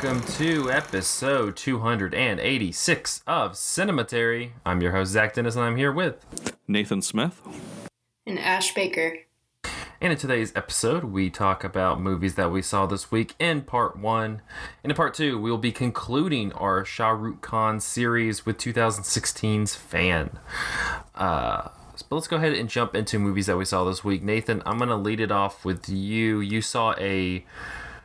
welcome to episode 286 of Cinematary. I'm your host, Zach Dennis, and I'm here with Nathan Smith and Ash Baker. And in today's episode, we talk about movies that we saw this week in part one. And in part two, we will be concluding our Shah Rukh Khan series with 2016's Fan. But let's go ahead and jump into movies that we saw this week. Nathan, I'm going to lead it off with you. You saw a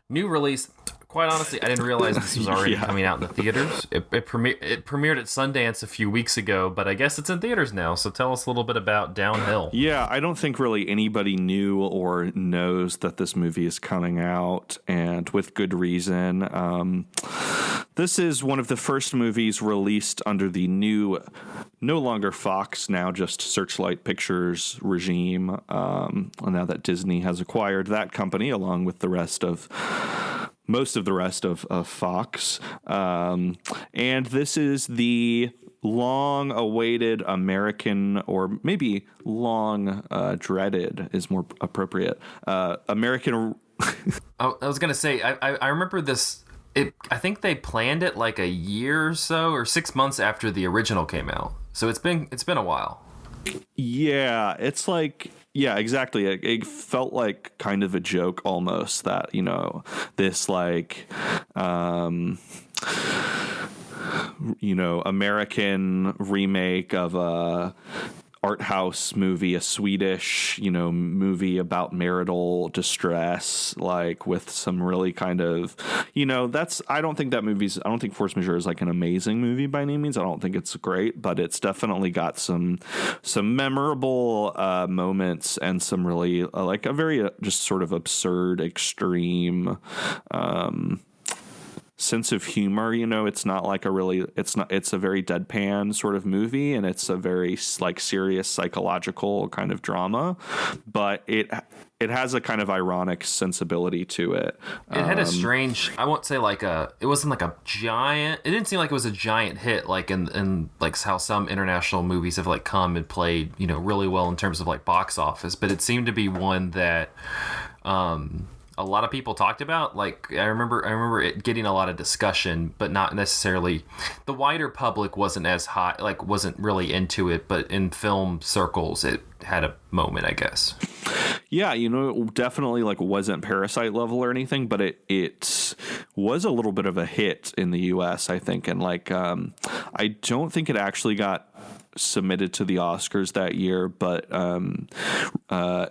new release. Quite honestly, I didn't realize this was already coming out in the theaters. It premiered at Sundance a few weeks ago, but I guess it's in theaters now. So tell us a little bit about Downhill. Yeah, I don't think really anybody knew or knows that this movie is coming out, and with good reason. This is one of the first movies released under the new, no longer Fox, now just Searchlight Pictures regime. Now that Disney has acquired that company along with most of the rest of Fox. And this is the long-awaited American, or maybe long-dreaded is more appropriate, American... I was going to say, I remember this... I think they planned it like a year or so, or 6 months after the original came out. So it's been a while. Yeah, it's like... Yeah, exactly. It felt like kind of a joke almost that, this like, American remake of a art house movie, a Swedish, movie about marital distress, like with some really kind of, I don't think Force Majeure is like an amazing movie by any means. I don't think it's great, but it's definitely got some memorable moments and some really like a very just sort of absurd, extreme, sense of humor. It's not like it's a very deadpan sort of movie, and it's a very like serious psychological kind of drama, but it has a kind of ironic sensibility to it. It had a strange, I won't say it wasn't like a giant, it didn't seem like it was a giant hit like in like how some international movies have like come and played, really well in terms of like box office, but it seemed to be one that a lot of people talked about. Like I remember it getting a lot of discussion, but not necessarily the wider public wasn't as hot, like wasn't really into it, but in film circles it had a moment, I guess. Yeah, it definitely like wasn't Parasite level or anything, but it was a little bit of a hit in the US, I think, and like I don't think it actually got submitted to the Oscars that year, but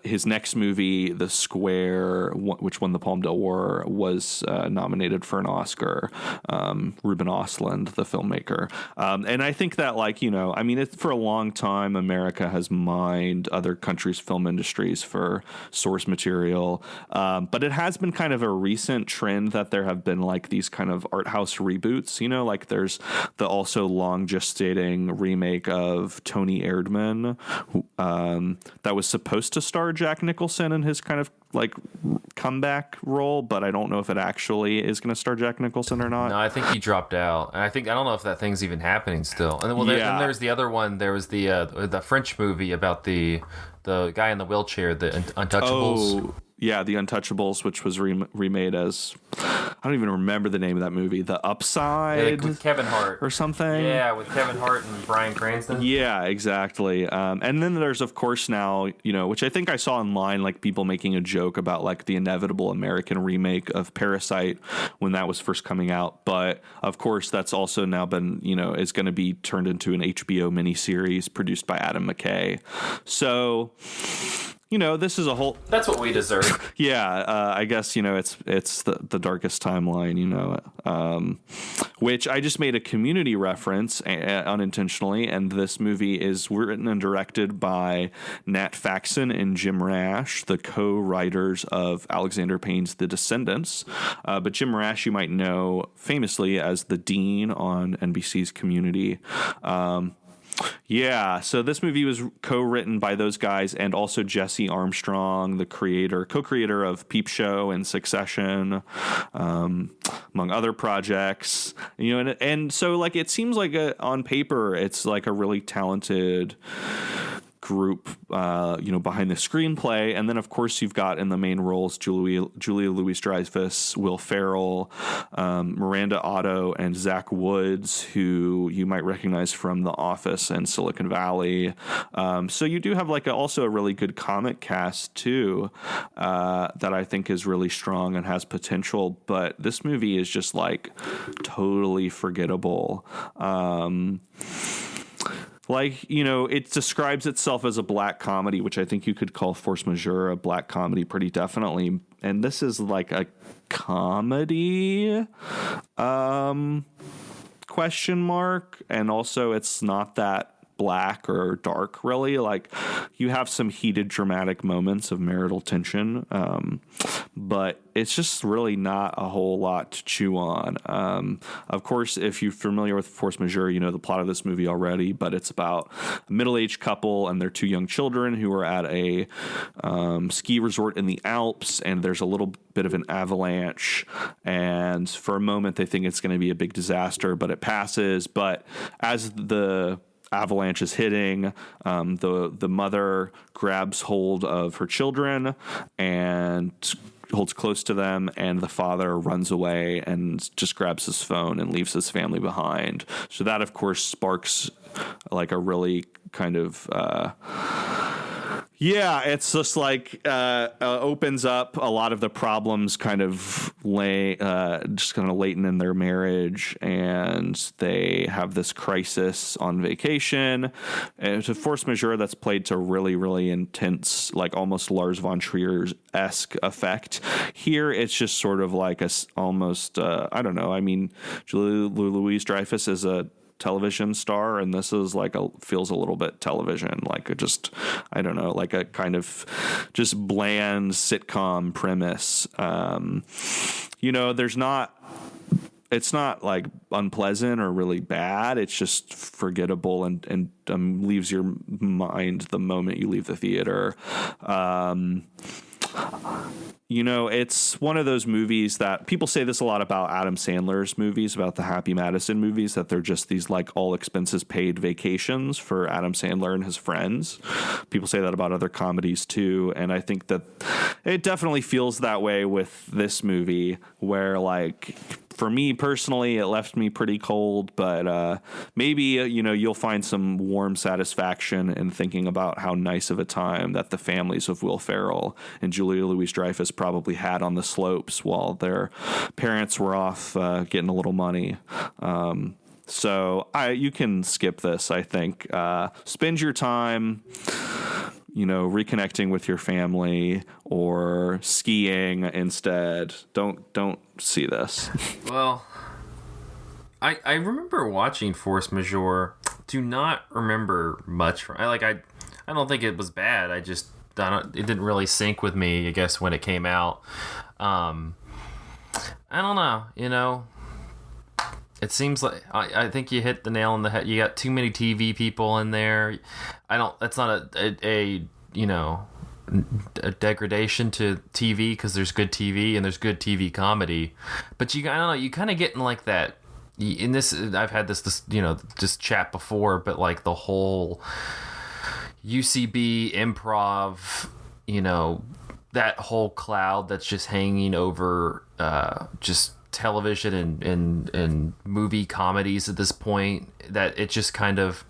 his next movie, The Square, which won the Palme d'Or, was nominated for an Oscar. Ruben Östlund, the filmmaker, and I think that for a long time America has mined other countries' film industries for source material, but it has been kind of a recent trend that there have been like these kind of art house reboots. Like there's the also long gestating remake of Tony Erdmann, that was supposed to star Jack Nicholson in his kind of like comeback role, but I don't know if it actually is going to star Jack Nicholson or not. No, I think he dropped out, and I don't know if that thing's even happening still. And then, then there's the other one. There was the French movie about the guy in the wheelchair, the Untouchables. Oh, yeah, The Untouchables, which was remade as, I don't even remember the name of that movie, The Upside, with Kevin Hart or something. Yeah, with Kevin Hart and Bryan Cranston. Yeah, exactly. And then there's, of course, now, which I think I saw online, like people making a joke about like the inevitable American remake of Parasite when that was first coming out. But of course, that's also now been, is going to be turned into an HBO miniseries produced by Adam McKay. So, this is a whole... That's what we deserve. Yeah, I guess, it's the darkest timeline, which I just made a Community reference unintentionally, and this movie is written and directed by Nat Faxon and Jim Rash, the co-writers of Alexander Payne's The Descendants. But Jim Rash you might know famously as the Dean on NBC's Community. Yeah, so this movie was co-written by those guys and also Jesse Armstrong, the co-creator of Peep Show and Succession, among other projects. And so like it seems like on paper it's like a really talented group, behind the screenplay. And then, of course, you've got in the main roles Julia Louis-Dreyfus, Will Ferrell, Miranda Otto, and Zach Woods, who you might recognize from The Office and Silicon Valley. So you do have also a really good comic cast too, that I think is really strong and has potential. But this movie is just totally forgettable. It describes itself as a black comedy, which I think you could call Force Majeure a black comedy pretty definitely. And this is a comedy, question mark. And also it's not that black or dark, really. You have some heated dramatic moments of marital tension, but it's just really not a whole lot to chew on. Of course, if you're familiar with Force Majeure, you know the plot of this movie already, but it's about a middle-aged couple and their two young children who are at a ski resort in the Alps, and there's a little bit of an avalanche, and for a moment they think it's going to be a big disaster, but it passes. But as the avalanche is hitting, the mother grabs hold of her children and holds close to them, and the father runs away and just grabs his phone and leaves his family behind. So that, of course, sparks a really kind of it's just opens up a lot of the problems kind of latent in their marriage, and they have this crisis on vacation. And it's a force majeure that's played to really, really intense, almost Lars von Trier-esque effect. Here, it's just sort of almost, I don't know. I mean, Julia Louis-Dreyfus is a television star, and this is feels a little bit television, I don't know, a kind of just bland sitcom premise. It's not unpleasant or really bad. It's just forgettable and leaves your mind the moment you leave the theater. It's one of those movies that people say this a lot about Adam Sandler's movies, about the Happy Madison movies, that they're just these all expenses paid vacations for Adam Sandler and his friends. People say that about other comedies too. And I think that it definitely feels that way with this movie, where for me personally, it left me pretty cold, but maybe, you'll find some warm satisfaction in thinking about how nice of a time that the families of Will Ferrell and Julia Louis-Dreyfus probably had on the slopes while their parents were off getting a little money. So you can skip this, I think. Spend your time reconnecting with your family or skiing instead. Don't see this. Well, I remember watching Force Majeure. Do not remember much from. I don't think it was bad. It didn't really sync with me, I guess, when it came out. I don't know. It seems like I think you hit the nail on the head. You got too many TV people in there. That's not a degradation to TV, because there's good TV and there's good TV comedy. But I don't know. You kind of get in that. In this, I've had this just chat before, but the whole UCB improv, that whole cloud that's just hanging over just television and movie comedies at this point, that it just kind of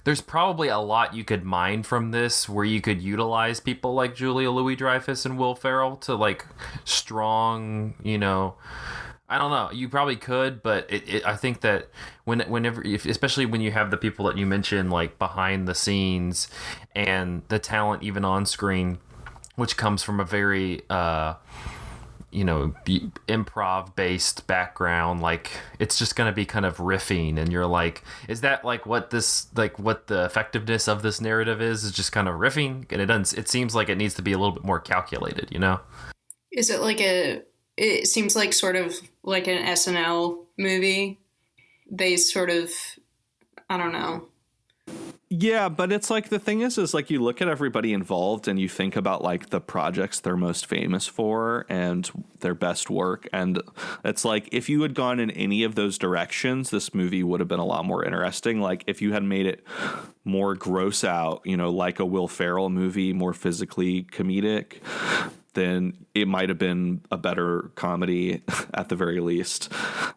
there's probably a lot you could mine from this, where you could utilize people like Julia Louis-Dreyfus and Will Ferrell to strong, I don't know. You probably could, but I think that especially when you have the people that you mentioned, behind the scenes, and the talent even on screen, which comes from a very, improv based background, it's just going to be kind of riffing, and you're is that what the effectiveness of this narrative is just kind of riffing, and it seems like it needs to be a little bit more calculated, Is it it seems sort of like an SNL movie. They sort of, I don't know. Yeah, but it's like the thing is like you look at everybody involved and you think about like the projects they're most famous for and their best work. And it's like if you had gone in any of those directions, this movie would have been a lot more interesting. Like if you had made it more gross out, like a Will Ferrell movie, more physically comedic, then it might have been a better comedy at the very least,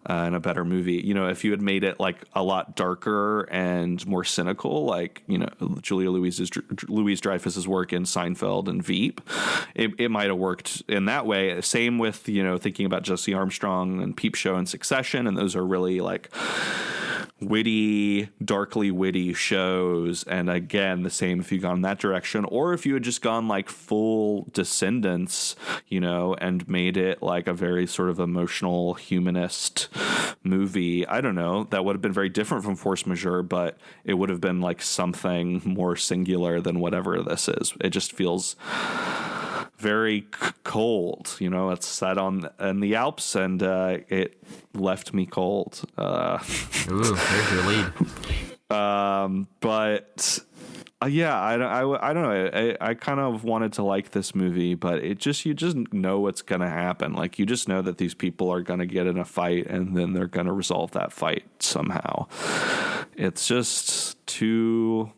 and a better movie. If you had made it like a lot darker and more cynical, like, Julia Louis-Dreyfus's work in Seinfeld and Veep, it might have worked in that way. Same with, thinking about Jesse Armstrong and Peep Show and Succession. And those are really like witty, darkly witty shows. And again, the same if you gone that direction, or if you had just gone like full Descendants, and made it like a very sort of emotional humanist movie. I don't know. That would have been very different from Force Majeure, but it would have been like something more singular than whatever this is. It just feels very cold. It's set in the Alps, and it left me cold. Ooh, there's your lead. But yeah, I don't know. I kind of wanted to like this movie, but you just know what's gonna happen. Like you just know that these people are gonna get in a fight, and then they're gonna resolve that fight somehow. It's just it's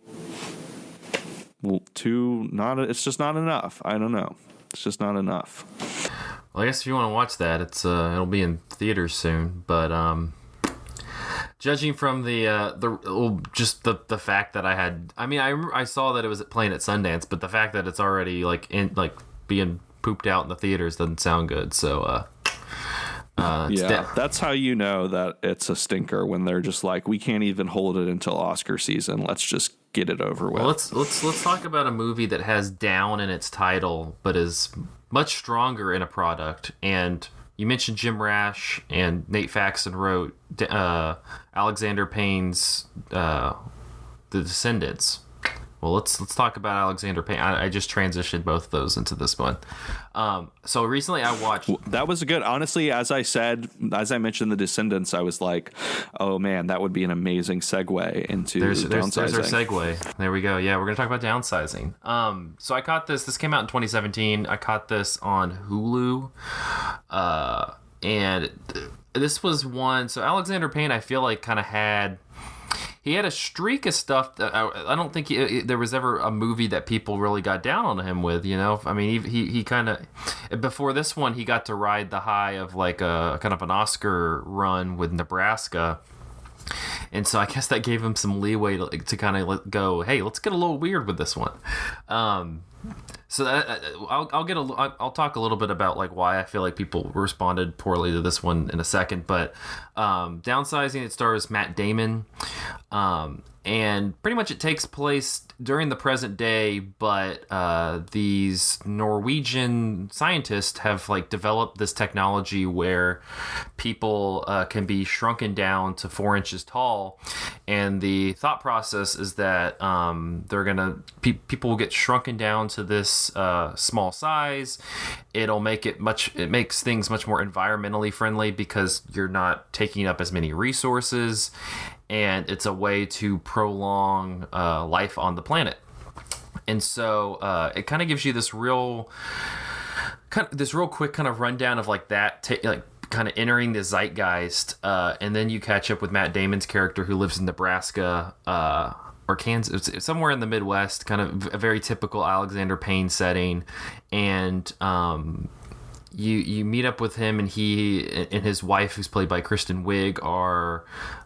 just not enough. I don't know. It's just not enough. Well, I guess if you want to watch that, it'll be in theaters soon. But judging from the fact that I saw that it was playing at Sundance, but the fact that it's already being pooped out in the theaters doesn't sound good. So that's how you know that it's a stinker, when they're just like, we can't even hold it until Oscar season. Let's just get it over with. Well, let's talk about a movie that has down in its title, but is much stronger in a product. And you mentioned Jim Rash, and Nate Faxon wrote Alexander Payne's The Descendants. Well, let's talk about Alexander Payne. I just transitioned both of those into this one. So recently I watched... That was good. Honestly, as I mentioned The Descendants, I was like, oh man, that would be an amazing segue into Downsizing. There's our segue. There we go. Yeah, we're going to talk about Downsizing. So I caught this. This came out in 2017. I caught this on Hulu. And this was one... So Alexander Payne, I feel like, kind of had... He had a streak of stuff that I don't think there was ever a movie that people really got down on him with, I mean, he kind of, before this one, he got to ride the high of like a kind of an Oscar run with Nebraska. And so I guess that gave him some leeway to kind of go, hey, let's get a little weird with this one. So I'll talk a little bit about like why I feel like people responded poorly to this one in a second. But Downsizing, it stars Matt Damon, and pretty much it takes place during the present day. But these Norwegian scientists have like developed this technology where people can be shrunken down to 4 inches tall, and the thought process is that people will get shrunken down to this small size. It makes things much more environmentally friendly because you're not taking up as many resources, and it's a way to prolong life on the planet. And so it kind of gives you this real quick kind of rundown of like that, kind of entering the zeitgeist, and then you catch up with Matt Damon's character who lives in Nebraska, or Kansas, somewhere in the Midwest, kind of a very typical Alexander Payne setting. And you meet up with him, and he and his wife, who's played by Kristen Wiig, are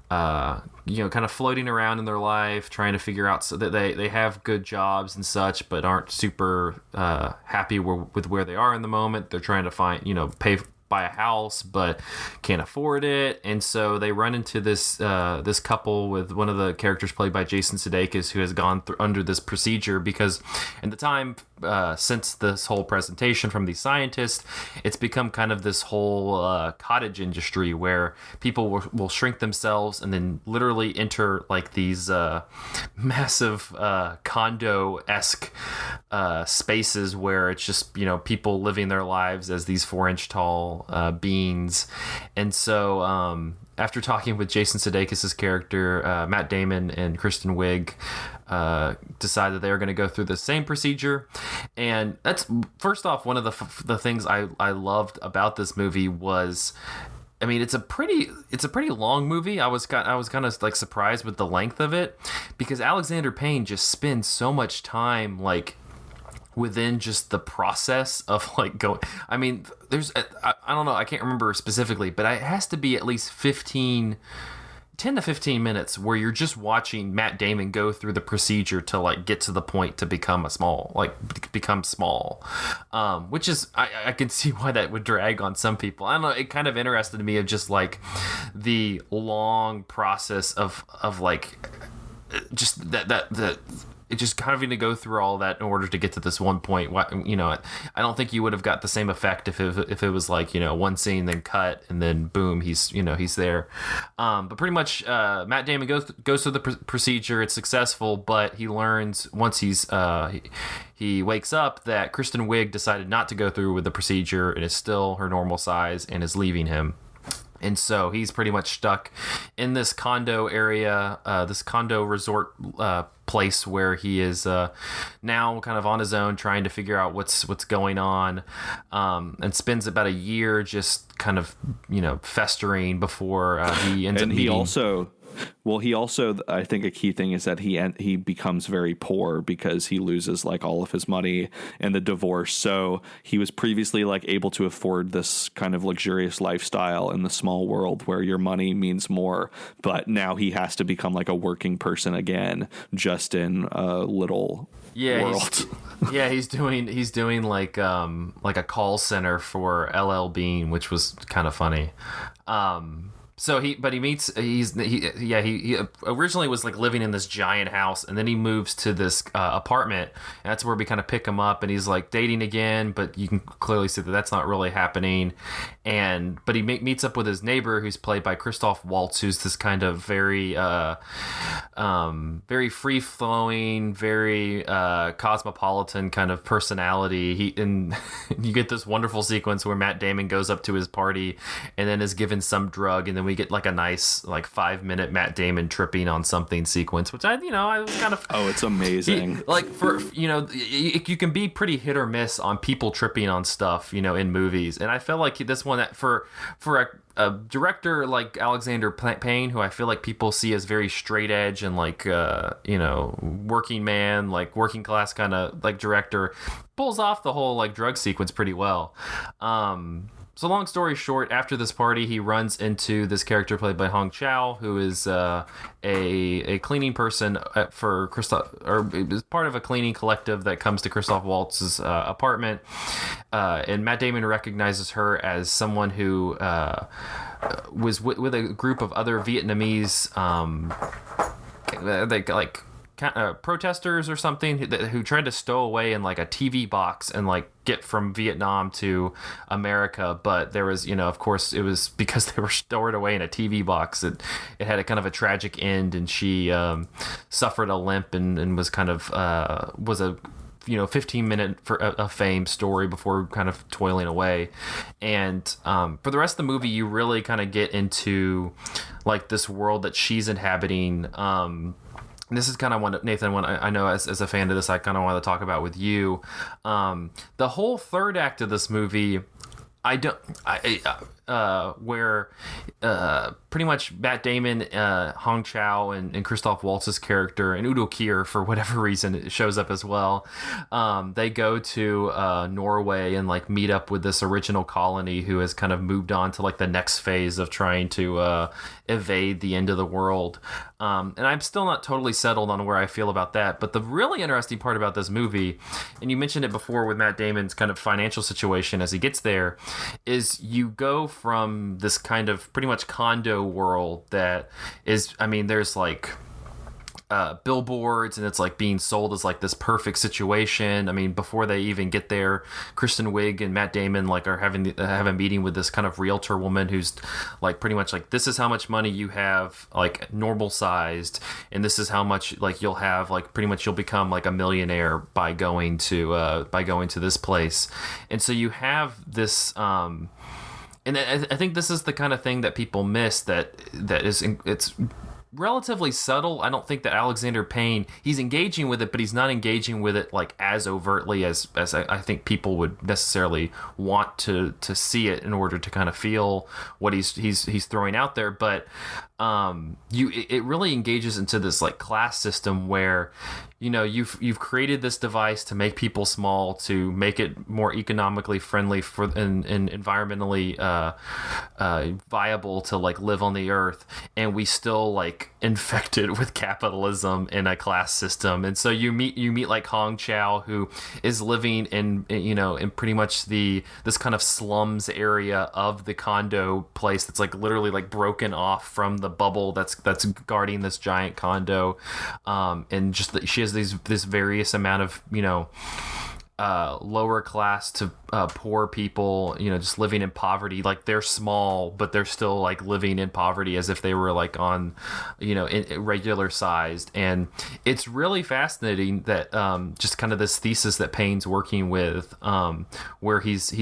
kind of floating around in their life, trying to figure out, so that they have good jobs and such, but aren't super happy with where they are in the moment. They're trying to buy a house, but can't afford it. And so they run into this couple with one of the characters played by Jason Sudeikis, who has gone under this procedure because in the time since this whole presentation from these scientists, it's become kind of this whole cottage industry where people will shrink themselves and then literally enter like these massive condo-esque spaces where it's just people living their lives as these 4-inch tall beings. And so after talking with Jason Sudeikis' character, Matt Damon, and Kristen Wiig, decide that they are going to go through the same procedure. And that's, first off, one of the things I loved about this movie was, I mean, it's a pretty long movie. I was kind of like surprised with the length of it, because Alexander Payne just spends so much time like within just the process of like going. I mean, I don't know, I can't remember specifically, but it has to be at least 10 to 15 minutes where you're just watching Matt Damon go through the procedure to like get to the point to become small, which is, I can see why that would drag on some people. I don't know, it kind of interested me of just like the long process of like just that it just kind of having to go through all that in order to get to this one point. You know, I don't think you would have got the same effect if it was like, you know, one scene then cut and then boom, he's there. But pretty much Matt Damon goes through the procedure. It's successful, but he learns once he wakes up that Kristen Wiig decided not to go through with the procedure and is still her normal size and is leaving him. And so he's pretty much stuck in this condo area, this condo resort place where he is now kind of on his own, trying to figure out what's going on, and spends about a year just kind of, you know, festering before he ends up meeting. He also, I think a key thing is that he becomes very poor because he loses like all of his money in the divorce. So he was previously like able to afford this kind of luxurious lifestyle in the small world where your money means more. But now he has to become like a working person again, just in a little world. He's doing like a call center for LL Bean, which was kind of funny. So he originally was like living in this giant house, and then he moves to this apartment, and that's where we kind of pick him up, and he's like dating again, but you can clearly see that that's not really happening. But he meets up with his neighbor, who's played by Christoph Waltz, who's this kind of very free flowing, very cosmopolitan kind of personality. And you get this wonderful sequence where Matt Damon goes up to his party and then is given some drug, and then we get like a nice like 5-minute Matt Damon tripping on something sequence, which I was kind of, it's amazing. You can be pretty hit or miss on people tripping on stuff, you know, in movies, and I felt like this one, that for a director like Alexander Payne, who I feel like people see as very straight edge and like working man, like working class kind of like director, pulls off the whole like drug sequence pretty well. So long story short, after this party, he runs into this character played by Hong Chow, who is a cleaning person for Christoph, or is part of a cleaning collective that comes to Christoph Waltz's apartment. And Matt Damon recognizes her as someone who was with a group of other Vietnamese protesters or something who tried to stow away in like a TV box and like get from Vietnam to America, but there was, of course, it was because they were stored away in a TV box. It had a kind of a tragic end, and she suffered a limp and was kind of was a 15-minute of fame story before kind of toiling away. And for the rest of the movie, you really kind of get into like this world that she's inhabiting. This is kind of one, Nathan, I know as a fan of this, I kind of want to talk about with you. The whole third act of this movie, where pretty much Matt Damon, Hong Chow, and Christoph Waltz's character, and Udo Kier, for whatever reason, it shows up as well. They go to Norway and like meet up with this original colony who has kind of moved on to like the next phase of trying to evade the end of the world. And I'm still not totally settled on where I feel about that. But the really interesting part about this movie, and you mentioned it before with Matt Damon's kind of financial situation as he gets there, is you go from this kind of pretty much condo world that is, there's like billboards, and it's like being sold as like this perfect situation. Before they even get there, Kristen Wiig and Matt Damon like are have a meeting with this kind of realtor woman who's like pretty much like, this is how much money you have, like normal sized, and this is how much like you'll have, like pretty much you'll become like a millionaire by going to this place. And so you have this and I think this is the kind of thing that people miss, that is, it's relatively subtle. I don't think that Alexander Payne, he's engaging with it, but he's not engaging with it like as overtly as I think people would necessarily want to see it in order to kind of feel what he's throwing out there. But it really engages into this like class system where, you know, you've created this device to make people small, to make it more economically friendly for and environmentally viable to like live on the earth, and we still like infected with capitalism in a class system. And so you meet like Hong Chow, who is living in, you know, in pretty much this kind of slums area of the condo place that's like literally like broken off from the bubble that's guarding this giant condo, and just she has this various amount of, you know, lower class to poor people, you know, just living in poverty. Like they're small, but they're still like living in poverty as if they were like on, you know, in regular sized. And it's really fascinating that just kind of this thesis that Payne's working with, where he's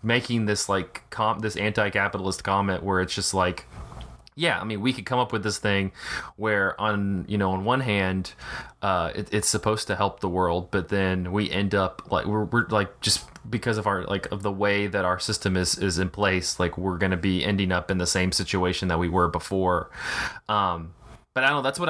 making this like this anti-capitalist comment where it's just like, yeah, I mean, we could come up with this thing where on one hand, it's supposed to help the world, but then we end up like we're like, just because of our like of the way that our system is in place, like we're going to be ending up in the same situation that we were before. But I don't know. That's what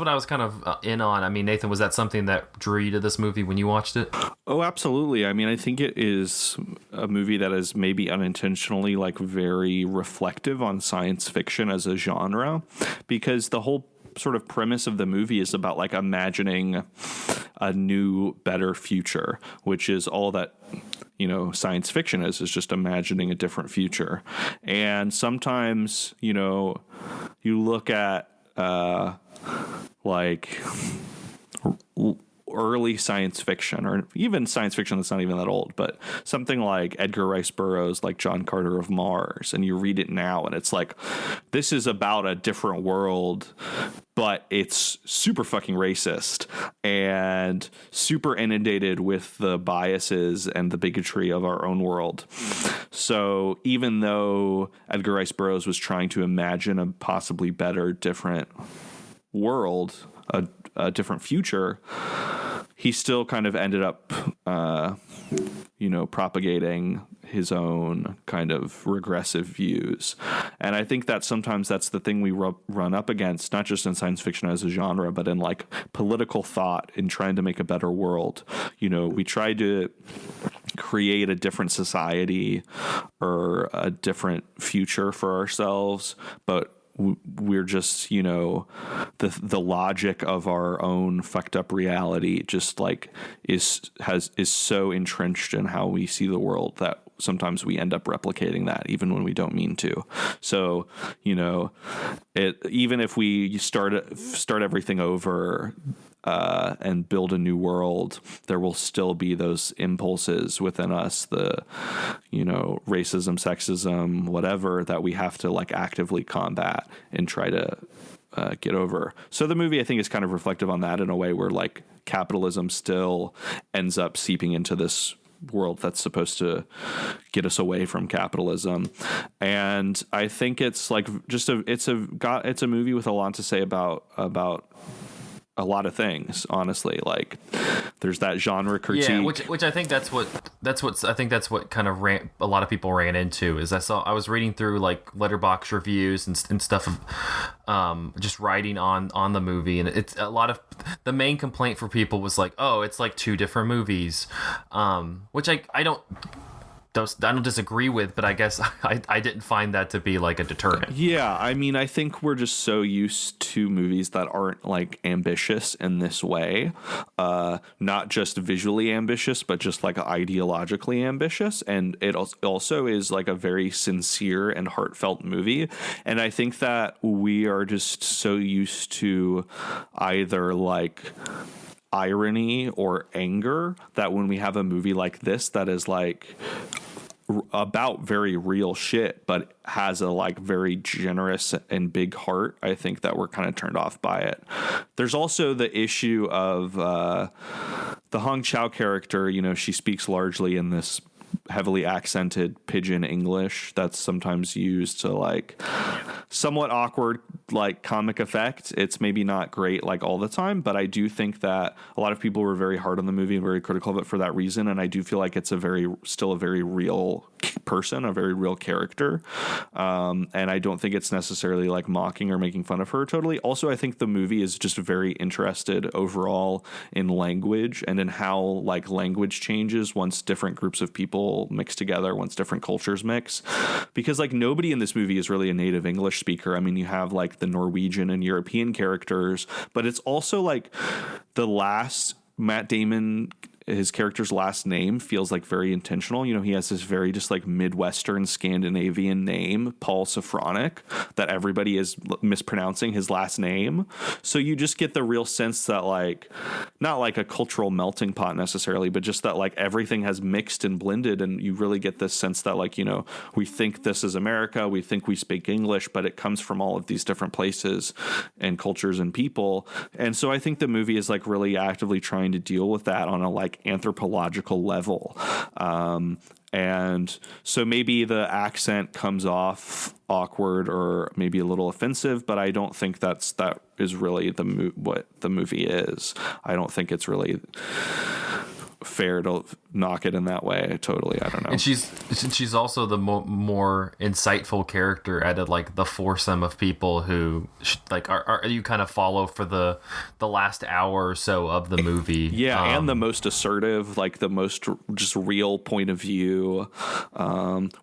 I was kind of in on. I mean, Nathan, was that something that drew you to this movie when you watched it? Oh, absolutely. I mean, I think it is a movie that is maybe unintentionally like very reflective on science fiction as a genre, because the whole sort of premise of the movie is about like imagining a new, better future, which is all that, you know, science fiction is just imagining a different future. And sometimes, you know, you look at like early science fiction, or even science fiction that's not even that old, but something like Edgar Rice Burroughs, like John Carter of Mars, and you read it now and it's like, this is about a different world, but it's super fucking racist and super inundated with the biases and the bigotry of our own world. So even though Edgar Rice Burroughs was trying to imagine a possibly better, different world, a different future, he still kind of ended up, you know, propagating his own kind of regressive views. And I think that sometimes that's the thing we run up against, not just in science fiction as a genre, but in like political thought in trying to make a better world. You know, we try to create a different society or a different future for ourselves, but we're just, you know, the logic of our own fucked up reality just like is so entrenched in how we see the world that sometimes we end up replicating that even when we don't mean to. So, you know, even if we start everything over and build a new world, there will still be those impulses within us, the, you know, racism, sexism, whatever, that we have to like actively combat and try to get over. So the movie, I think, is kind of reflective on that in a way where like capitalism still ends up seeping into this world that's supposed to get us away from capitalism. And I think it's like just it's a movie with a lot to say about a lot of things, honestly. Like there's that genre critique. Yeah, which I think that's what kind of a lot of people ran into is I was reading through like Letterboxd reviews and stuff of just writing on the movie, and it's a lot of the main complaint for people was like, oh, it's like two different movies, which I don't disagree with, but I guess I didn't find that to be like a deterrent. Yeah, I mean, I think we're just so used to movies that aren't like ambitious in this way, not just visually ambitious, but just like ideologically ambitious. And it also is like a very sincere and heartfelt movie. And I think that we are just so used to either like irony or anger that when we have a movie like this that is like about very real shit but has a like very generous and big heart, I think that we're kind of turned off by it. There's also the issue of the Hong Chow character. You know, she speaks largely in this heavily accented pidgin English that's sometimes used to like somewhat awkward like comic effect. It's maybe not great like all the time, but I do think that a lot of people were very hard on the movie and very critical of it for that reason. And I do feel like it's still a very real person, a very real character. And I don't think it's necessarily like mocking or making fun of her totally. Also, I think the movie is just very interested overall in language and in how like language changes once different groups of people mix together, once different cultures mix. Because like nobody in this movie is really a native English speaker. I mean, you have like the Norwegian and European characters, but it's also like the last Matt Damon, his character's last name feels like very intentional. You know, he has this very just like Midwestern Scandinavian name, Paul Safronic, that everybody is mispronouncing his last name. So you just get the real sense that like, not like a cultural melting pot necessarily, but just that like everything has mixed and blended. And you really get this sense that like, you know, we think this is America, we think we speak English, but it comes from all of these different places and cultures and people. And so I think the movie is like really actively trying to deal with that on a like anthropological level. And so maybe the accent comes off awkward or maybe a little offensive, but I don't think that is really what the movie is. I don't think it's really fair to knock it in that way. Totally, I don't know. And she's also the more insightful character out of like the foursome of people who like are you kind of follow for the last hour or so of the movie. Yeah, and the most assertive, like the most just real point of view,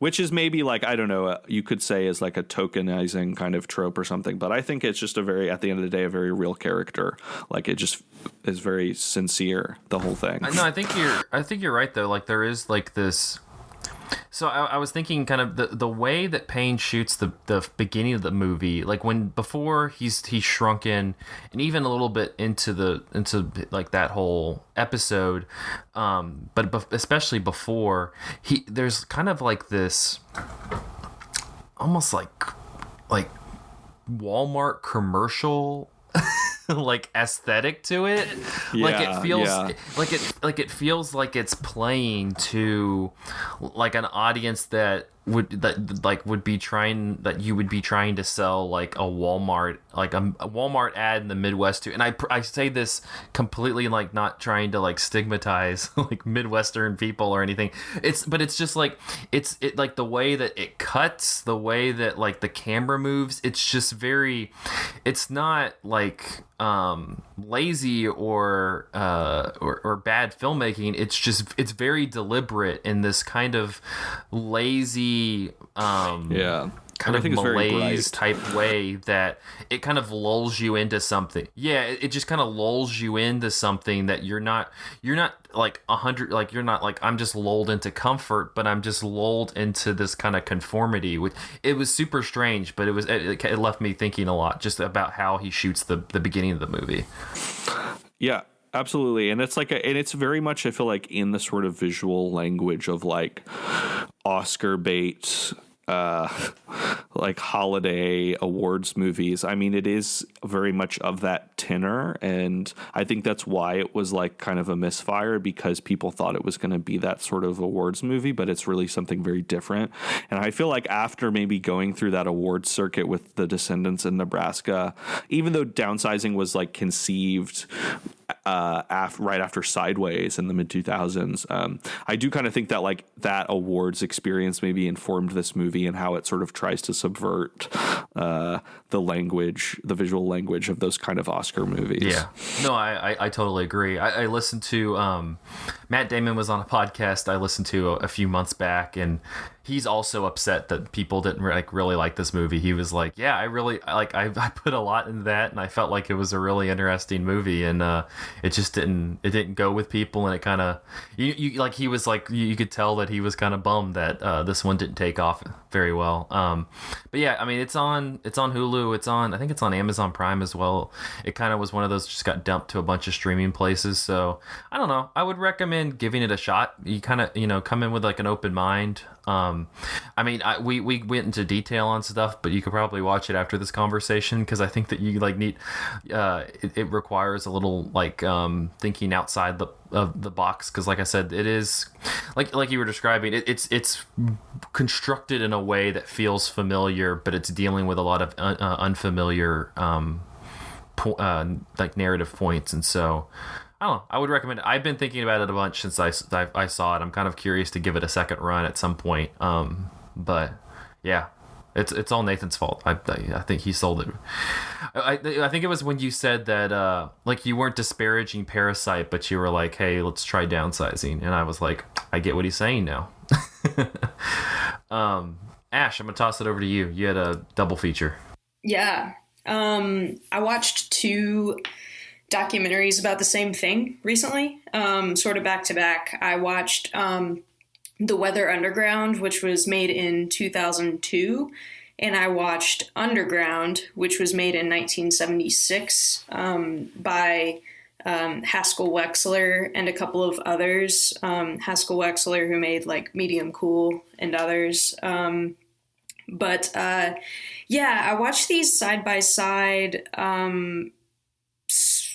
which is maybe like, I don't know, you could say is like a tokenizing kind of trope or something, but I think it's just at the end of the day, a very real character. Like it just is very sincere, the whole thing. No, I think you're right though. Like there is like this. So I was thinking kind of the way that Payne shoots the beginning of the movie, like before he's shrunken, and even a little bit into like that whole episode, but especially before there's kind of like this, almost like Walmart commercial like aesthetic to it. Like it feels like it feels like it's playing to like an audience that you would be trying to sell like a Walmart, like a Walmart ad in the Midwest too. And I say this completely like not trying to like stigmatize like Midwestern people or anything. But it's just like it like the way that it cuts, the way that like the camera moves, it's just very, it's not like lazy or bad filmmaking. It's very deliberate in this kind of lazy kind of malaise type way that it kind of lulls you into something. Yeah, it just kind of lulls you into something that you're not like 100, like you're not like, I'm just lulled into comfort, but I'm just lulled into this kind of conformity. It was super strange, but it left me thinking a lot just about how he shoots the beginning of the movie. Yeah. Absolutely. And it's like and it's very much, I feel like, in the sort of visual language of like Oscar bait, like holiday awards movies. I mean, it is very much of that tenor, and I think that's why it was like kind of a misfire, because people thought it was going to be that sort of awards movie, but it's really something very different. And I feel like after maybe going through that awards circuit with The Descendants in Nebraska, even though Downsizing was like conceived right after Sideways in the mid 2000s, I do kind of think that like that awards experience maybe informed this movie and how it sort of tries to subvert the visual language of those kind of Oscar movies. Yeah, no, I totally agree. I listened to Matt Damon was on a podcast I listened to a few months back, and he's also upset that people didn't really like this movie. He was like, yeah, I put a lot into that, and I felt like it was a really interesting movie, and it just didn't go with people, and it kind of he was like, you could tell that he was kind of bummed that this one didn't take off very well. But yeah, I mean, it's on Hulu, I think it's on Amazon Prime as well. It kind of was one of those just got dumped to a bunch of streaming places, so I don't know. I would recommend recommend giving it a shot. You kind of, come in with like an open mind. I mean, we went into detail on stuff, but you could probably watch it after this conversation, because I think that you like need, it requires a little like thinking outside the box, because like I said, it is like you were describing, it's constructed in a way that feels familiar, but it's dealing with a lot of unfamiliar like narrative points, and so I don't know. I would recommend it. I've been thinking about it a bunch since I saw it. I'm kind of curious to give it a second run at some point. But yeah, it's all Nathan's fault. I think he sold it. I think it was when you said that like you weren't disparaging Parasite, but you were like, hey, let's try Downsizing, and I was like, I get what he's saying now. Ash, I'm gonna toss it over to you. You had a double feature. Yeah. I watched 2 documentaries about the same thing recently, sort of back to back. I watched The Weather Underground, which was made in 2002, and I watched Underground, which was made in 1976 by Haskell Wexler and a couple of others. Haskell Wexler, who made like Medium Cool and others. But I watched these side by side.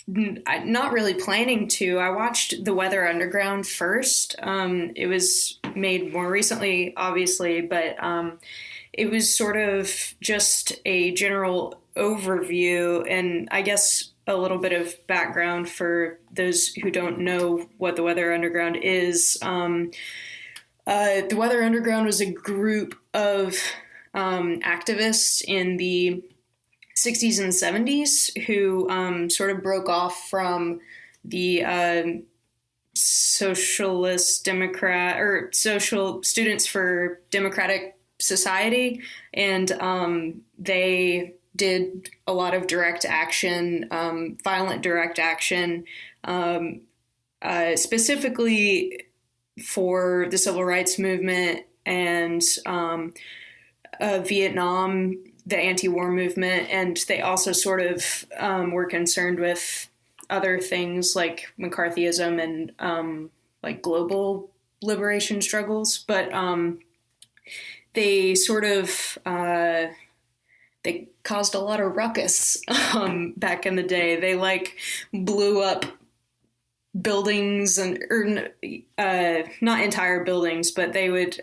Not really planning to. I watched The Weather Underground first. It was made more recently, obviously, but it was sort of just a general overview, and I guess a little bit of background for those who don't know what The Weather Underground is. The Weather Underground was a group of activists in the 60s and 70s who sort of broke off from the Socialist Democrat or Social Students for Democratic Society, and they did a lot of direct action, violent direct action, specifically for the civil rights movement and Vietnam, the anti-war movement, and they also sort of were concerned with other things like McCarthyism and like global liberation struggles. But they sort of they caused a lot of ruckus back in the day. They like blew up buildings not entire buildings, but they would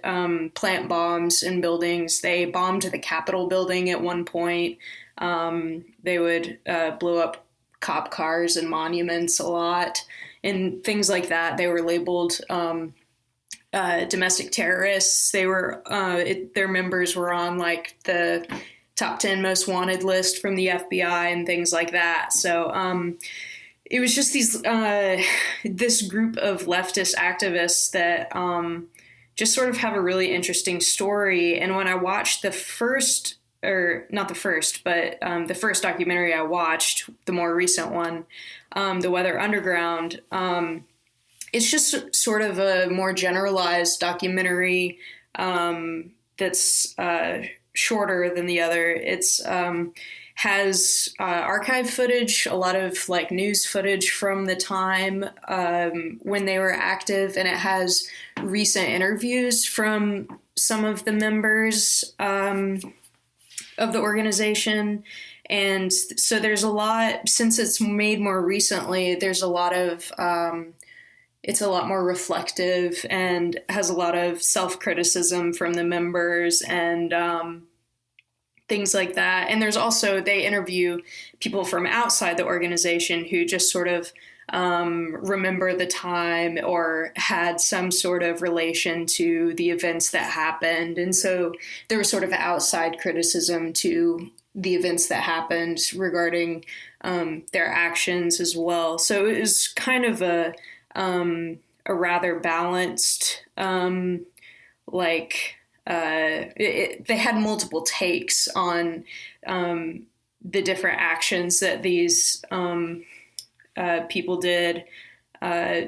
plant bombs in buildings. They bombed the Capitol building at one point. They would blow up cop cars and monuments a lot and things like that. They were labeled domestic terrorists. They were their members were on like the top 10 most wanted list from the FBI and things like that. So it was just this group of leftist activists that just sort of have a really interesting story. And when I watched the first documentary I watched, the more recent one, The Weather Underground, it's just sort of a more generalized documentary that's shorter than the other. It's has archive footage, a lot of like news footage from the time when they were active, and it has recent interviews from some of the members of the organization. And so there's a lot, since it's made more recently, there's a lot of it's a lot more reflective and has a lot of self-criticism from the members and things like that. And there's also, they interview people from outside the organization who just sort of remember the time or had some sort of relation to the events that happened. And so there was sort of outside criticism to the events that happened regarding their actions as well. So it was kind of a rather balanced, they had multiple takes on the different actions that these people did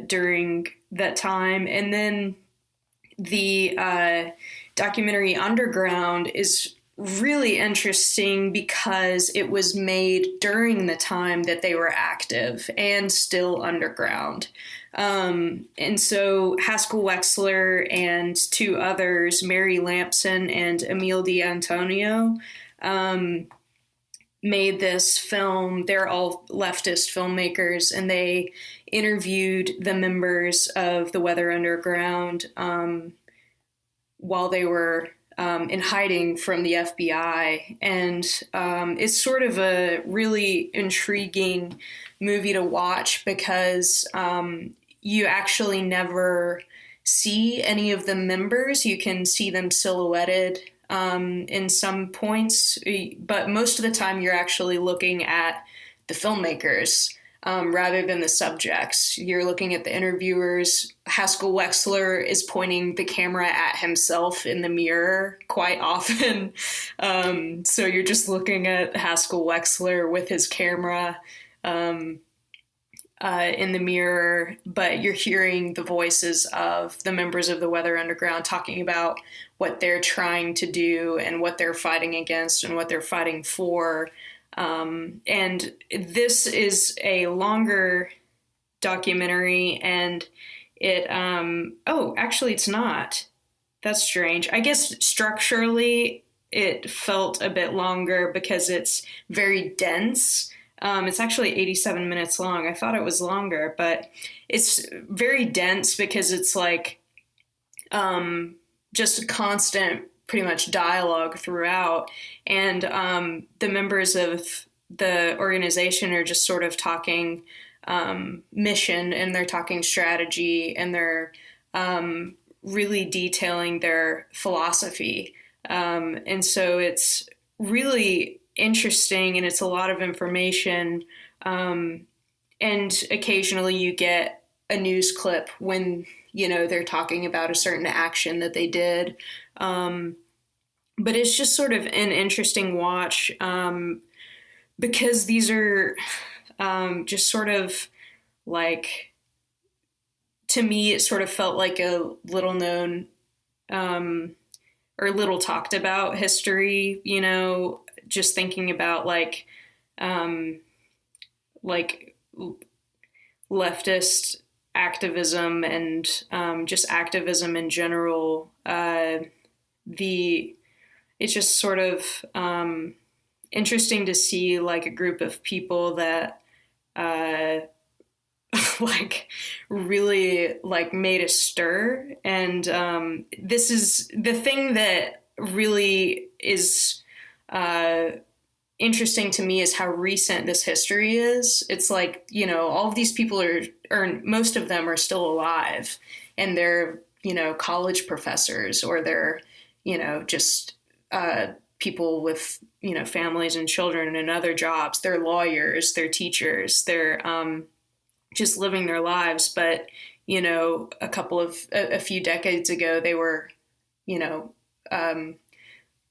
during that time. And then the documentary Underground is really interesting because it was made during the time that they were active and still underground. And so Haskell Wexler and two others, Mary Lampson and Emile D'Antonio, made this film. They're all leftist filmmakers, and they interviewed the members of the Weather Underground while they were in hiding from the FBI. And it's sort of a really intriguing movie to watch because you actually never see any of the members. You can see them silhouetted in some points, but most of the time you're actually looking at the filmmakers rather than the subjects. You're looking at the interviewers. Haskell Wexler is pointing the camera at himself in the mirror quite often. So you're just looking at Haskell Wexler with his camera in the mirror, but you're hearing the voices of the members of the Weather Underground talking about what they're trying to do and what they're fighting against and what they're fighting for. And this is a longer documentary, and it, actually it's not. That's strange. I guess structurally it felt a bit longer because it's very dense. It's actually 87 minutes long. I thought it was longer, but it's very dense because it's like just constant, pretty much dialogue throughout. And the members of the organization are just sort of talking mission, and they're talking strategy, and they're really detailing their philosophy. And so it's really interesting, and it's a lot of information. And occasionally you get a news clip when, they're talking about a certain action that they did. But it's just sort of an interesting watch because these are just sort of like, to me, it sort of felt like a little known or little talked about history, just thinking about like leftist activism and just activism in general. It's just sort of interesting to see like a group of people that like really like made a stir. And this is the thing that really is interesting to me, is how recent this history is. It's like, all of these people or most of them are still alive, and they're, college professors, or they're, just people with, families and children and other jobs. They're lawyers, they're teachers, they're just living their lives. But, a few decades ago, they were,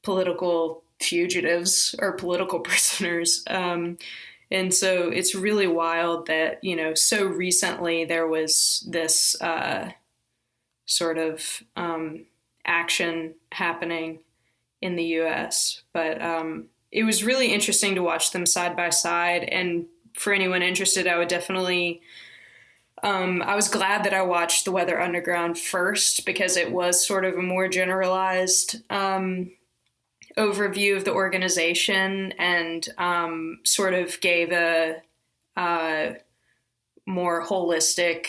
political fugitives or political prisoners. And so it's really wild that, so recently there was this sort of action happening in the US. But it was really interesting to watch them side by side. And for anyone interested, I would definitely... I was glad that I watched The Weather Underground first, because it was sort of a more generalized overview of the organization, and sort of gave a more holistic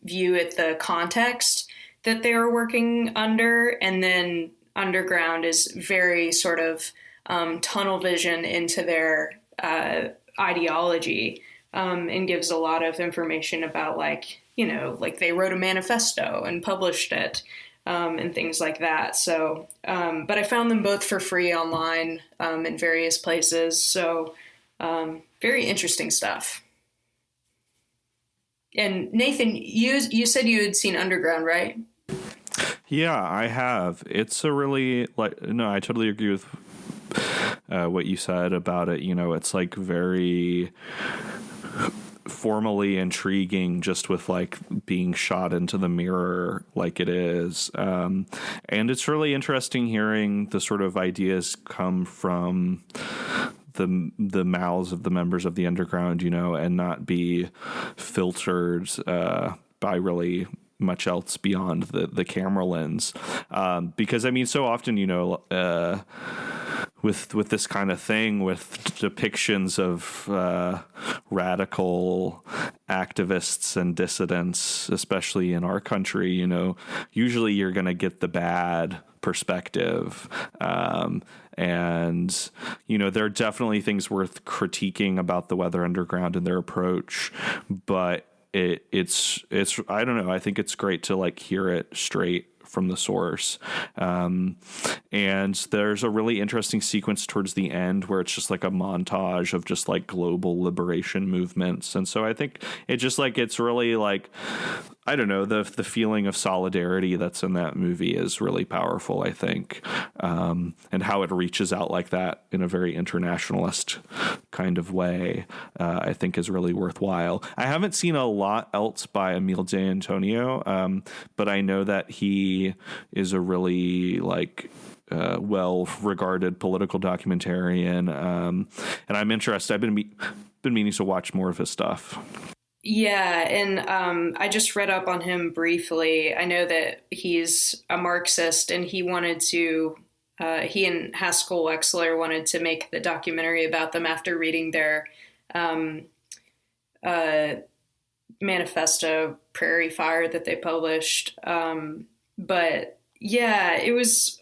view at the context that they were working under. And then Underground is very sort of tunnel vision into their ideology, and gives a lot of information about like they wrote a manifesto and published it. And things like that. So, but I found them both for free online in various places. So, very interesting stuff. And Nathan, you said you had seen Underground, right? Yeah, I have. It's a really no, I totally agree with what you said about it. It's like very formally intriguing just with like being shot into the mirror like it is. And it's really interesting hearing the sort of ideas come from the mouths of the members of the underground, you know, and not be filtered by really much else beyond the camera lens. Because I mean, so often, you know, with this kind of thing, with depictions of radical activists and dissidents, especially in our country, you know, usually you're going to get the bad perspective. And, you know, there are definitely things worth critiquing about the Weather Underground and their approach, but it's I don't know. I think it's great to like hear it straight from the source. And there's a really interesting sequence towards the end where it's just like a montage of just like global liberation movements. And so I think it just like, it's really like, I don't know, the feeling of solidarity that's in that movie is really powerful, I think. And how it reaches out like that in a very internationalist kind of way, I think is really worthwhile. I haven't seen a lot else by Emile de Antonio, but I know that he is a really like well-regarded political documentarian, and I'm interested. I've been meaning to watch more of his stuff. Yeah, and I just read up on him briefly. I know that he's a Marxist, and he wanted to. He and Haskell Wexler wanted to make the documentary about them after reading their manifesto, Prairie Fire, that they published. But yeah, it was,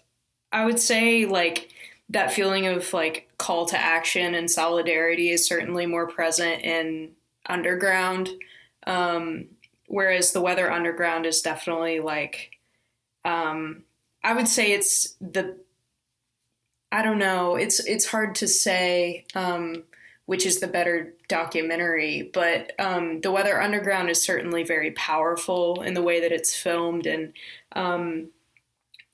I would say, like, that feeling of like call to action and solidarity is certainly more present in Underground. Whereas the Weather Underground is definitely like, I would say it's I don't know, it's hard to say, which is the better documentary, but the Weather Underground is certainly very powerful in the way that it's filmed, and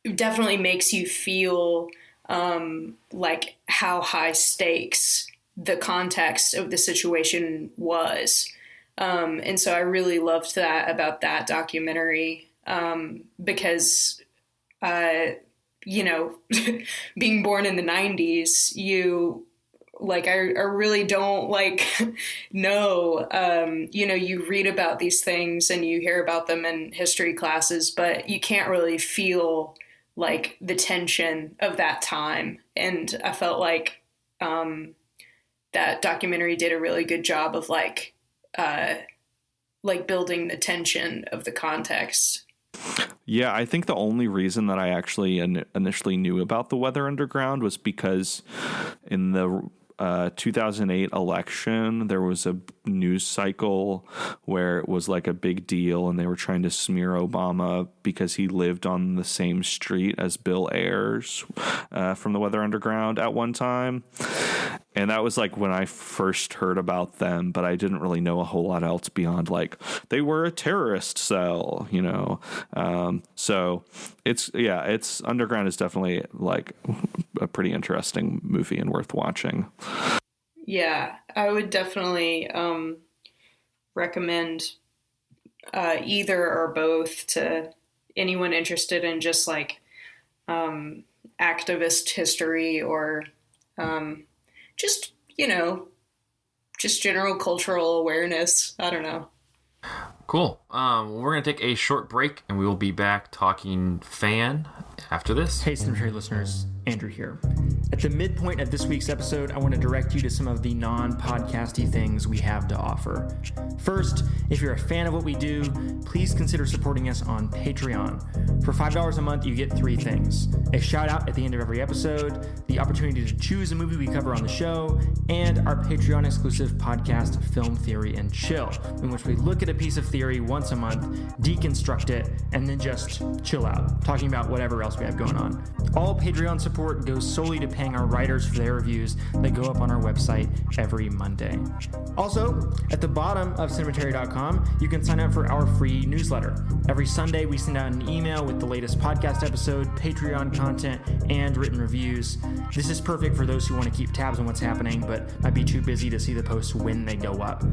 it definitely makes you feel like how high stakes the context of the situation was. And so I really loved that about that documentary, because, you know, being born in the 90s, you like, I really don't like know, you know, you read about these things and you hear about them in history classes, but you can't really feel like the tension of that time. And I felt like that documentary did a really good job of like building the tension of the context. Yeah, I think the only reason that I actually initially knew about the Weather Underground was because in the 2008 election, there was a news cycle where it was like a big deal and they were trying to smear Obama because he lived on the same street as Bill Ayers from the Weather Underground at one time. And that was like when I first heard about them, but I didn't really know a whole lot else beyond like they were a terrorist cell, you know. So it's Underground is definitely like a pretty interesting movie and worth watching. Yeah, I would definitely recommend either or both to anyone interested in just like activist history or just, you know, just general cultural awareness. I don't know. Cool. We're going to take a short break and we will be back talking fan after this. Hey, Cemetery listeners, Andrew here. At the midpoint of this week's episode, I want to direct you to some of the non-podcasty things we have to offer. First, if you're a fan of what we do, please consider supporting us on Patreon. For $5 a month, you get 3 things: a shout out at the end of every episode, the opportunity to choose a movie we cover on the show, and our Patreon exclusive podcast, Film Theory and Chill, in which we look at a piece of theory once a month, deconstruct it, and then just chill out, talking about whatever whatever else we have going on. All Patreon support goes solely to paying our writers for their reviews that go up on our website every Monday. Also, at the bottom of cinematary.com, you can sign up for our free newsletter. Every Sunday, we send out an email with the latest podcast episode, Patreon content, and written reviews. This is perfect for those who want to keep tabs on what's happening, but might be too busy to see the posts when they go up.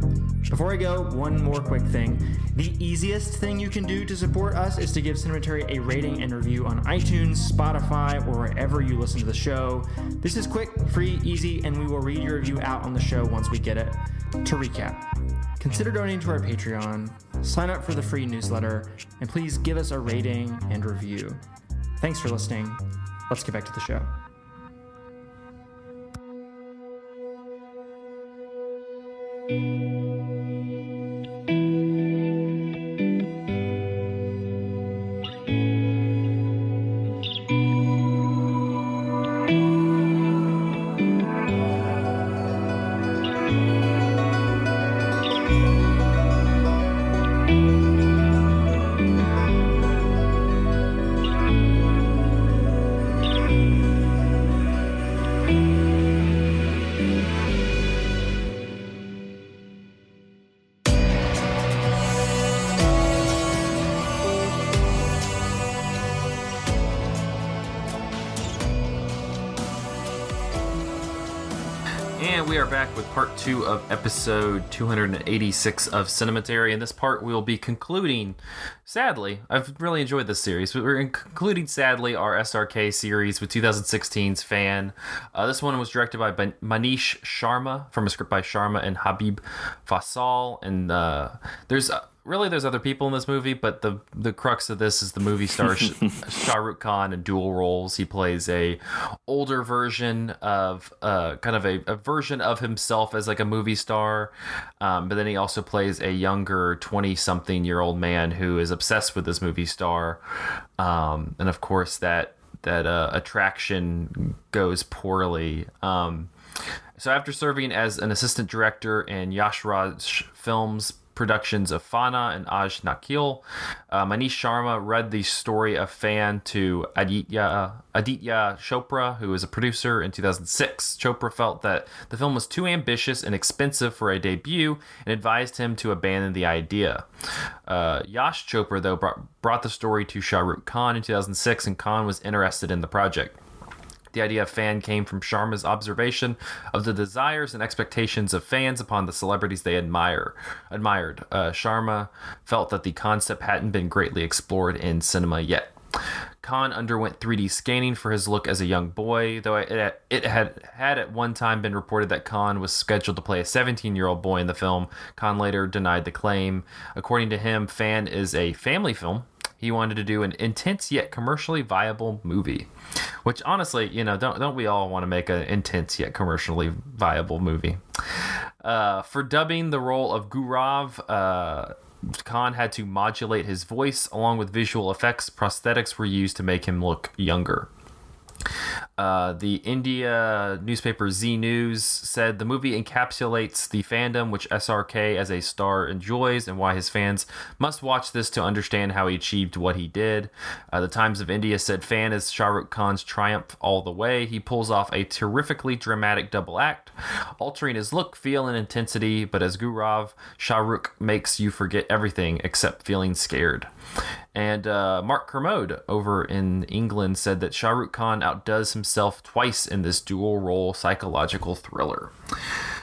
Before I go, one more quick thing. The easiest thing you can do to support us is to give Cinematary a rating and review on iTunes, Spotify, or wherever you listen to the show. This is quick, free, easy, and we will read your review out on the show once we get it. To recap, consider donating to our Patreon, sign up for the free newsletter, and please give us a rating and review. Thanks for listening. Let's get back to the show. And we are back with part 2 of episode 286 of Cinematary. In this part, we will be concluding, sadly, I've really enjoyed this series, but we're concluding, sadly, our SRK series with 2016's Fan. This one was directed by Manish Sharma, from a script by Sharma and Habib Faisal. And there's other people in this movie, but the crux of this is the movie star Shah Rukh Khan in dual roles. He plays a older version of kind of a version of himself as like a movie star, but then he also plays a younger 20-something-year-old man who is obsessed with this movie star, and of course that attraction goes poorly. So after serving as an assistant director in Yash Raj Films' productions of Fana and Aj Nakil, Manish Sharma read the story of Fan to Aditya Chopra, who was a producer in 2006. Chopra felt that the film was too ambitious and expensive for a debut and advised him to abandon the idea. Yash Chopra, though, brought the story to Shah Rukh Khan in 2006, and Khan was interested in the project. The idea of Fan came from Sharma's observation of the desires and expectations of fans upon the celebrities they admired. Sharma felt that the concept hadn't been greatly explored in cinema yet. Khan underwent 3D scanning for his look as a young boy, though it had at one time been reported that Khan was scheduled to play a 17-year-old boy in the film. Khan later denied the claim. According to him, Fan is a family film. He wanted to do an intense yet commercially viable movie, which honestly, don't we all want to make an intense yet commercially viable movie? For dubbing the role of Gaurav, Khan had to modulate his voice along with visual effects. Prosthetics were used to make him look younger. The India newspaper Z News said the movie encapsulates the fandom which SRK as a star enjoys and why his fans must watch this to understand how he achieved what he did. The Times of India said Fan is Shah Rukh Khan's triumph all the way. He pulls off a terrifically dramatic double act, altering his look, feel, and intensity, but as Gaurav, Shah Rukh makes you forget everything except feeling scared. And Mark Kermode over in England said that Shah Rukh Khan outdoes himself twice in this dual role psychological thriller.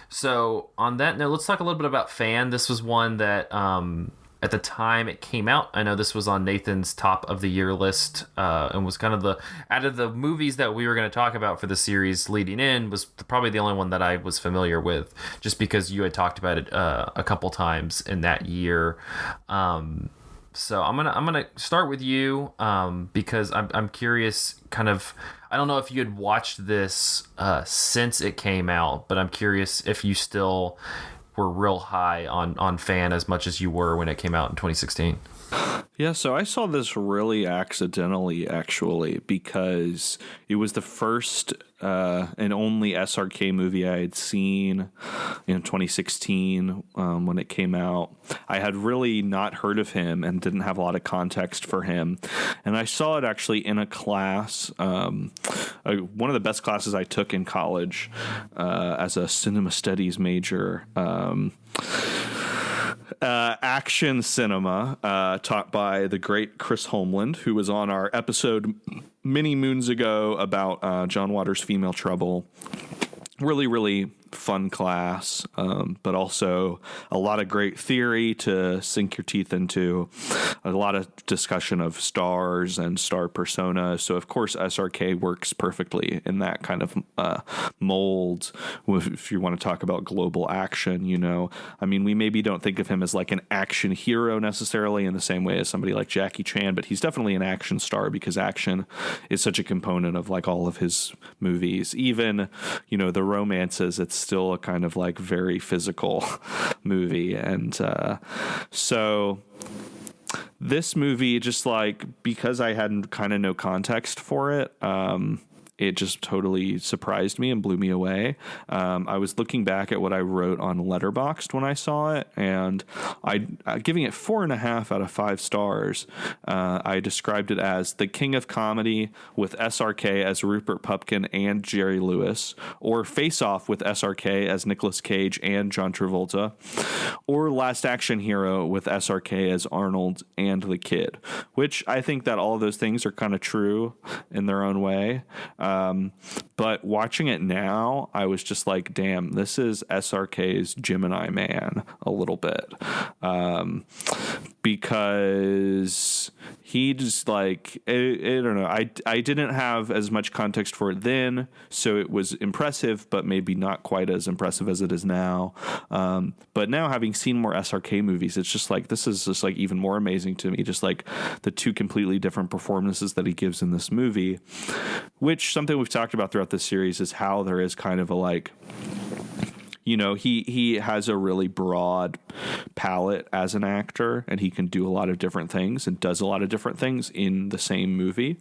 So on that note, let's talk a little bit about Fan. This was one that at the time it came out, I know this was on Nathan's top of the year list, and was kind of out of the movies that we were going to talk about for the series leading in, was probably the only one that I was familiar with, just because you had talked about it a couple times in that year. So I'm gonna start with you, because I'm curious. Kind of, I don't know if you had watched this since it came out, but I'm curious if you still were real high on Fan as much as you were when it came out in 2016. Yeah, so I saw this really accidentally, actually, because it was the first and only SRK movie I had seen in 2016 when it came out. I had really not heard of him and didn't have a lot of context for him. And I saw it actually in a class, one of the best classes I took in college as a cinema studies major. Action cinema, taught by the great Chris Homeland, who was on our episode many moons ago about John Waters' Female Trouble. Really, really fun class, but also a lot of great theory to sink your teeth into, a lot of discussion of stars and star persona. So, of course, SRK works perfectly in that kind of mold. If you want to talk about global action, you know, I mean, we maybe don't think of him as like an action hero necessarily in the same way as somebody like Jackie Chan, but he's definitely an action star because action is such a component of like all of his movies. Even, you know, the romances, it's still a kind of like very physical movie. And so this movie, just like, because I had kind of no context for it, it just totally surprised me and blew me away. I was looking back at what I wrote on Letterboxd when I saw it, and giving it 4.5 out of 5 stars. I described it as the king of comedy with SRK as Rupert Pupkin and Jerry Lewis, or Face Off with SRK as Nicolas Cage and John Travolta, or Last Action Hero with SRK as Arnold and the Kid, which I think that all of those things are kind of true in their own way. But watching it now, I was just like, damn, this is SRK's Gemini Man a little bit. Because he just like, I don't know. I didn't have as much context for it then, so it was impressive, but maybe not quite as impressive as it is now. But now, having seen more SRK movies, it's just like, this is just like even more amazing to me. Just like the two completely different performances that he gives in this movie, which something we've talked about throughout this series is how there is kind of a like, you know, he has a really broad palette as an actor, and he can do a lot of different things and does a lot of different things in the same movie.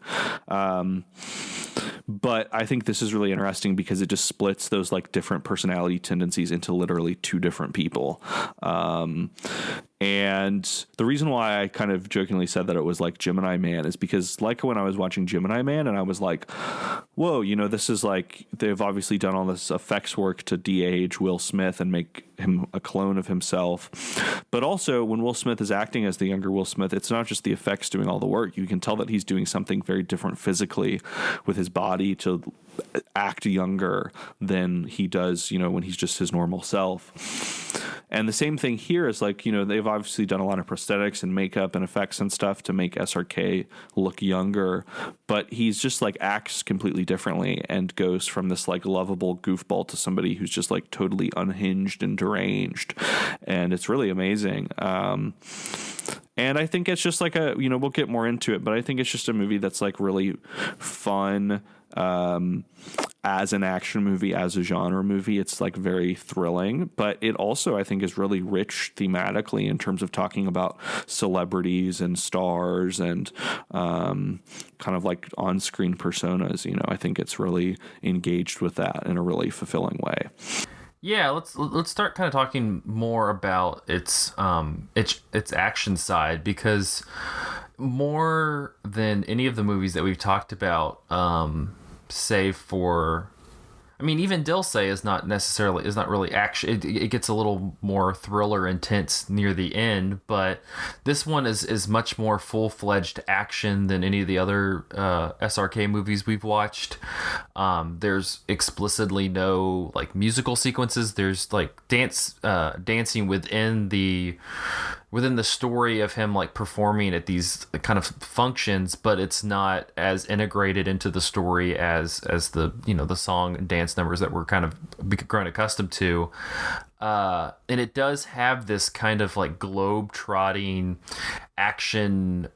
But I think this is really interesting because it just splits those like different personality tendencies into literally two different people. And the reason why I kind of jokingly said that it was like Gemini Man is because, like, when I was watching Gemini Man and I was like, whoa, you know, this is like, they've obviously done all this effects work to de-age Will Smith and make him a clone of himself. But also, when Will Smith is acting as the younger Will Smith, it's not just the effects doing all the work. You can tell that he's doing something very different physically with his body to act younger than he does, you know, when he's just his normal self. And the same thing here is like, you know, they've obviously done a lot of prosthetics and makeup and effects and stuff to make SRK look younger, but he's just like acts completely differently and goes from this like lovable goofball to somebody who's just like totally unhinged and deranged. And it's really amazing. And I think it's just like a, you know, we'll get more into it, but I think it's just a movie that's like really fun, as an action movie, as a genre movie. It's like very thrilling, but it also, I think, is really rich thematically in terms of talking about celebrities and stars and kind of like on-screen personas. You know, I think it's really engaged with that in a really fulfilling way. Yeah, let's start kind of talking more about its action side, because more than any of the movies that we've talked about, save for, I mean, even Dilsey is not really action. It gets a little more thriller intense near the end, but this one is much more full-fledged action than any of the other SRK movies we've watched. There's explicitly no like musical sequences. There's like dancing within the story of him like performing at these kind of functions, but it's not as integrated into the story as the, you know, the song and dance numbers that we're kind of grown accustomed to. And it does have this kind of like globe-trotting action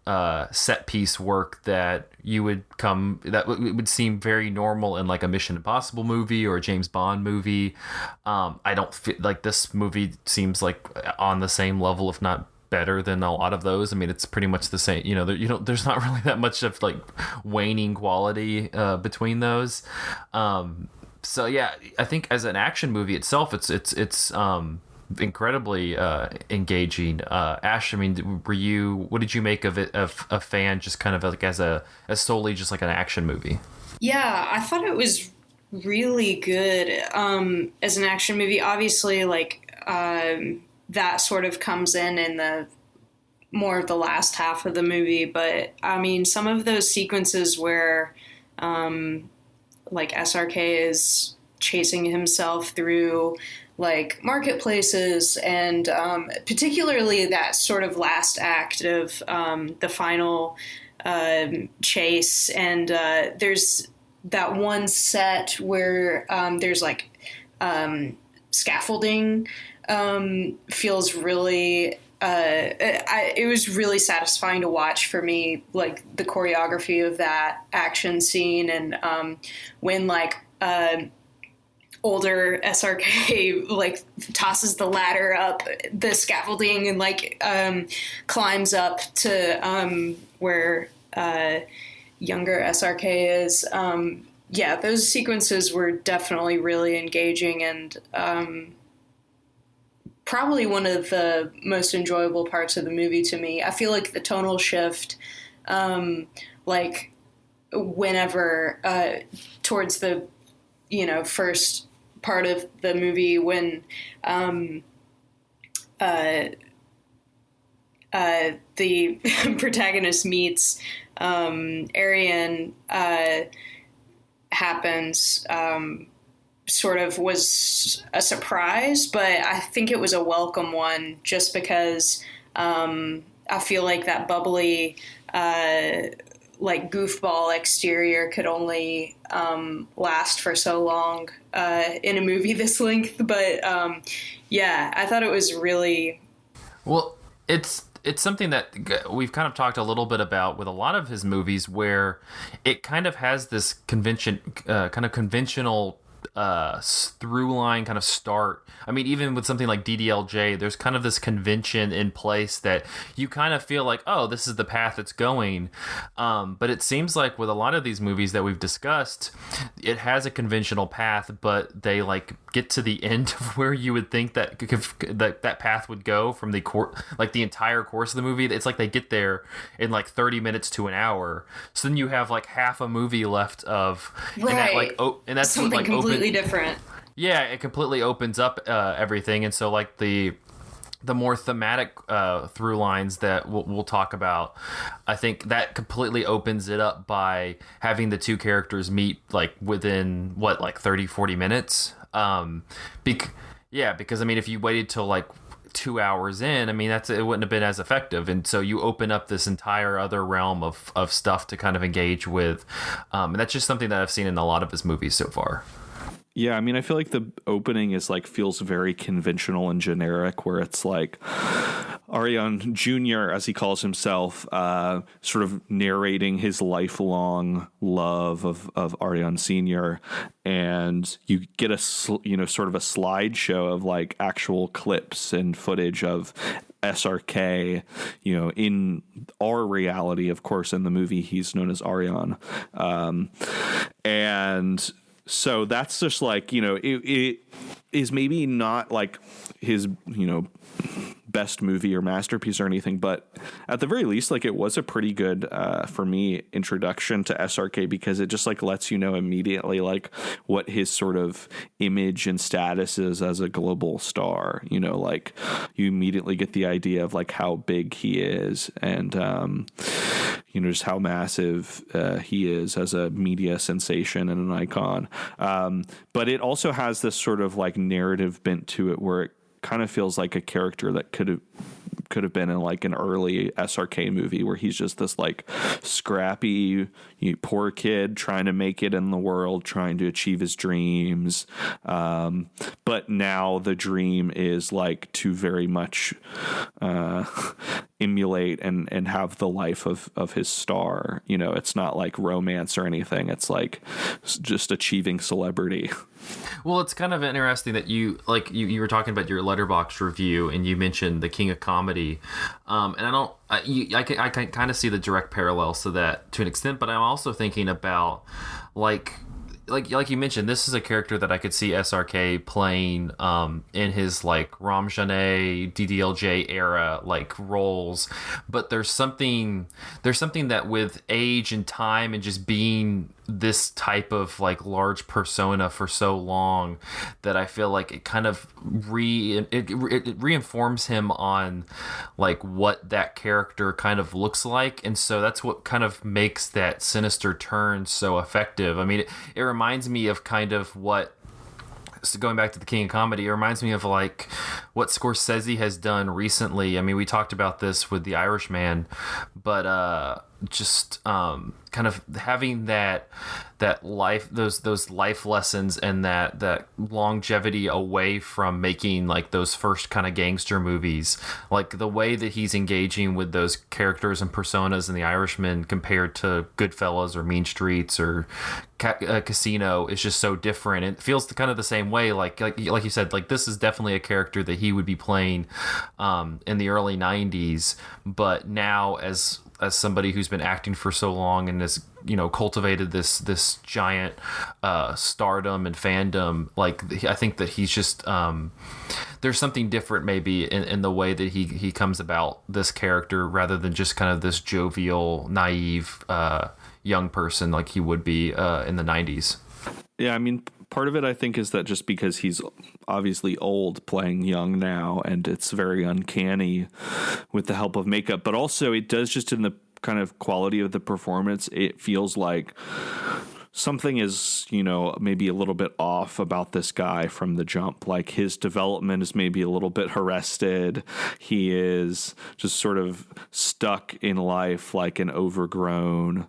set piece work that would seem very normal in like a Mission Impossible movie or a James Bond movie. I don't feel like this movie seems like on the same level, if not better than a lot of those. I mean, it's pretty much the same. There's not really that much of like waning quality between those. So yeah, I think as an action movie itself, it's incredibly engaging. Ash, I mean, what did you make of it, of a fan, just kind of like as solely just like an action movie? Yeah, I thought it was really good as an action movie. Obviously, like that sort of comes in the more of the last half of the movie, but I mean, some of those sequences where like SRK is chasing himself through like marketplaces, and particularly that sort of last act of the final chase, and there's that one set where there's like scaffolding, feels really it was really satisfying to watch for me, like the choreography of that action scene, and when like older SRK like tosses the ladder up the scaffolding and like climbs up to where younger SRK is. Yeah, those sequences were definitely really engaging, and probably one of the most enjoyable parts of the movie to me. I feel like the tonal shift, like whenever towards the first part of the movie, when the protagonist meets Arian, happens, sort of was a surprise, but I think it was a welcome one, just because I feel like that bubbly like goofball exterior could only last for so long in a movie this length. But yeah, I thought it was really... Well, it's something that we've kind of talked a little bit about with a lot of his movies, where it kind of has this conventional through line kind of start. I mean, even with something like DDLJ, there's kind of this convention in place that you kind of feel like, oh, this is the path it's going. But it seems like with a lot of these movies that we've discussed, it has a conventional path, but they like get to the end of where you would think that that path would go from the the entire course of the movie. It's like they get there in like 30 minutes to an hour. So then you have like half a movie left of, right. And that's something like completely different. Yeah, it completely opens up everything, and so like the more thematic through lines that we'll talk about, I think that completely opens it up by having the two characters meet like within 30-40 minutes. Because I mean, if you waited till like 2 hours in, I mean, it wouldn't have been as effective. And so you open up this entire other realm of stuff to kind of engage with. And that's just something that I've seen in a lot of his movies so far. Yeah, I mean, I feel like the opening is like feels very conventional and generic, where it's like Arian Jr., as he calls himself, sort of narrating his lifelong love of Arian Sr., and you get a sort of a slideshow of like actual clips and footage of SRK, in our reality. Of course, in the movie, he's known as Arian, and so that's just like, it is maybe not like his, best movie or masterpiece or anything, but at the very least, like, it was a pretty good, for me, introduction to SRK, because it just like lets you know immediately like what his sort of image and status is as a global star. Like you immediately get the idea of like how big he is, and just how massive he is as a media sensation and an icon. But it also has this sort of like narrative bent to it, where it kind of feels like a character that could have been in like an early SRK movie, where he's just this like scrappy, poor kid trying to make it in the world, trying to achieve his dreams. But now the dream is like to very much emulate and have the life of his star. You know, it's not like romance or anything. It's like just achieving celebrity. Well, it's kind of interesting that you were talking about your Letterboxd review and you mentioned the King of Comedy, and I can kind of see the direct parallels to that to an extent, but I'm also thinking about like you mentioned, this is a character that I could see SRK playing in his like Ramjane, DDLJ era like roles, but there's something that with age and time and just being this type of like large persona for so long that I feel like it kind of it reinforms him on like what that character kind of looks like, and so that's what kind of makes that sinister turn so effective. I mean, it reminds me of kind of what, so going back to the King of Comedy, it reminds me of like what Scorsese has done recently. I mean, we talked about this with The Irishman, but just kind of having that life, those life lessons and that longevity away from making like those first kind of gangster movies, like the way that he's engaging with those characters and personas in The Irishman compared to Goodfellas or Mean Streets or Casino is just so different. It feels kind of the same way. Like you said, like this is definitely a character that he would be playing in the early 90s, but now as somebody who's been acting for so long and has, you know, cultivated this giant stardom and fandom, like I think that he's just there's something different maybe in the way that he comes about this character rather than just kind of this jovial, naive young person like he would be in the 90s. Yeah, I mean, part of it I think is that just because he's obviously old playing young now, and it's very uncanny with the help of makeup, but also it does just in the kind of quality of the performance, it feels like something is, you know, maybe a little bit off about this guy from the jump. Like his development is maybe a little bit arrested. He is just sort of stuck in life like an overgrown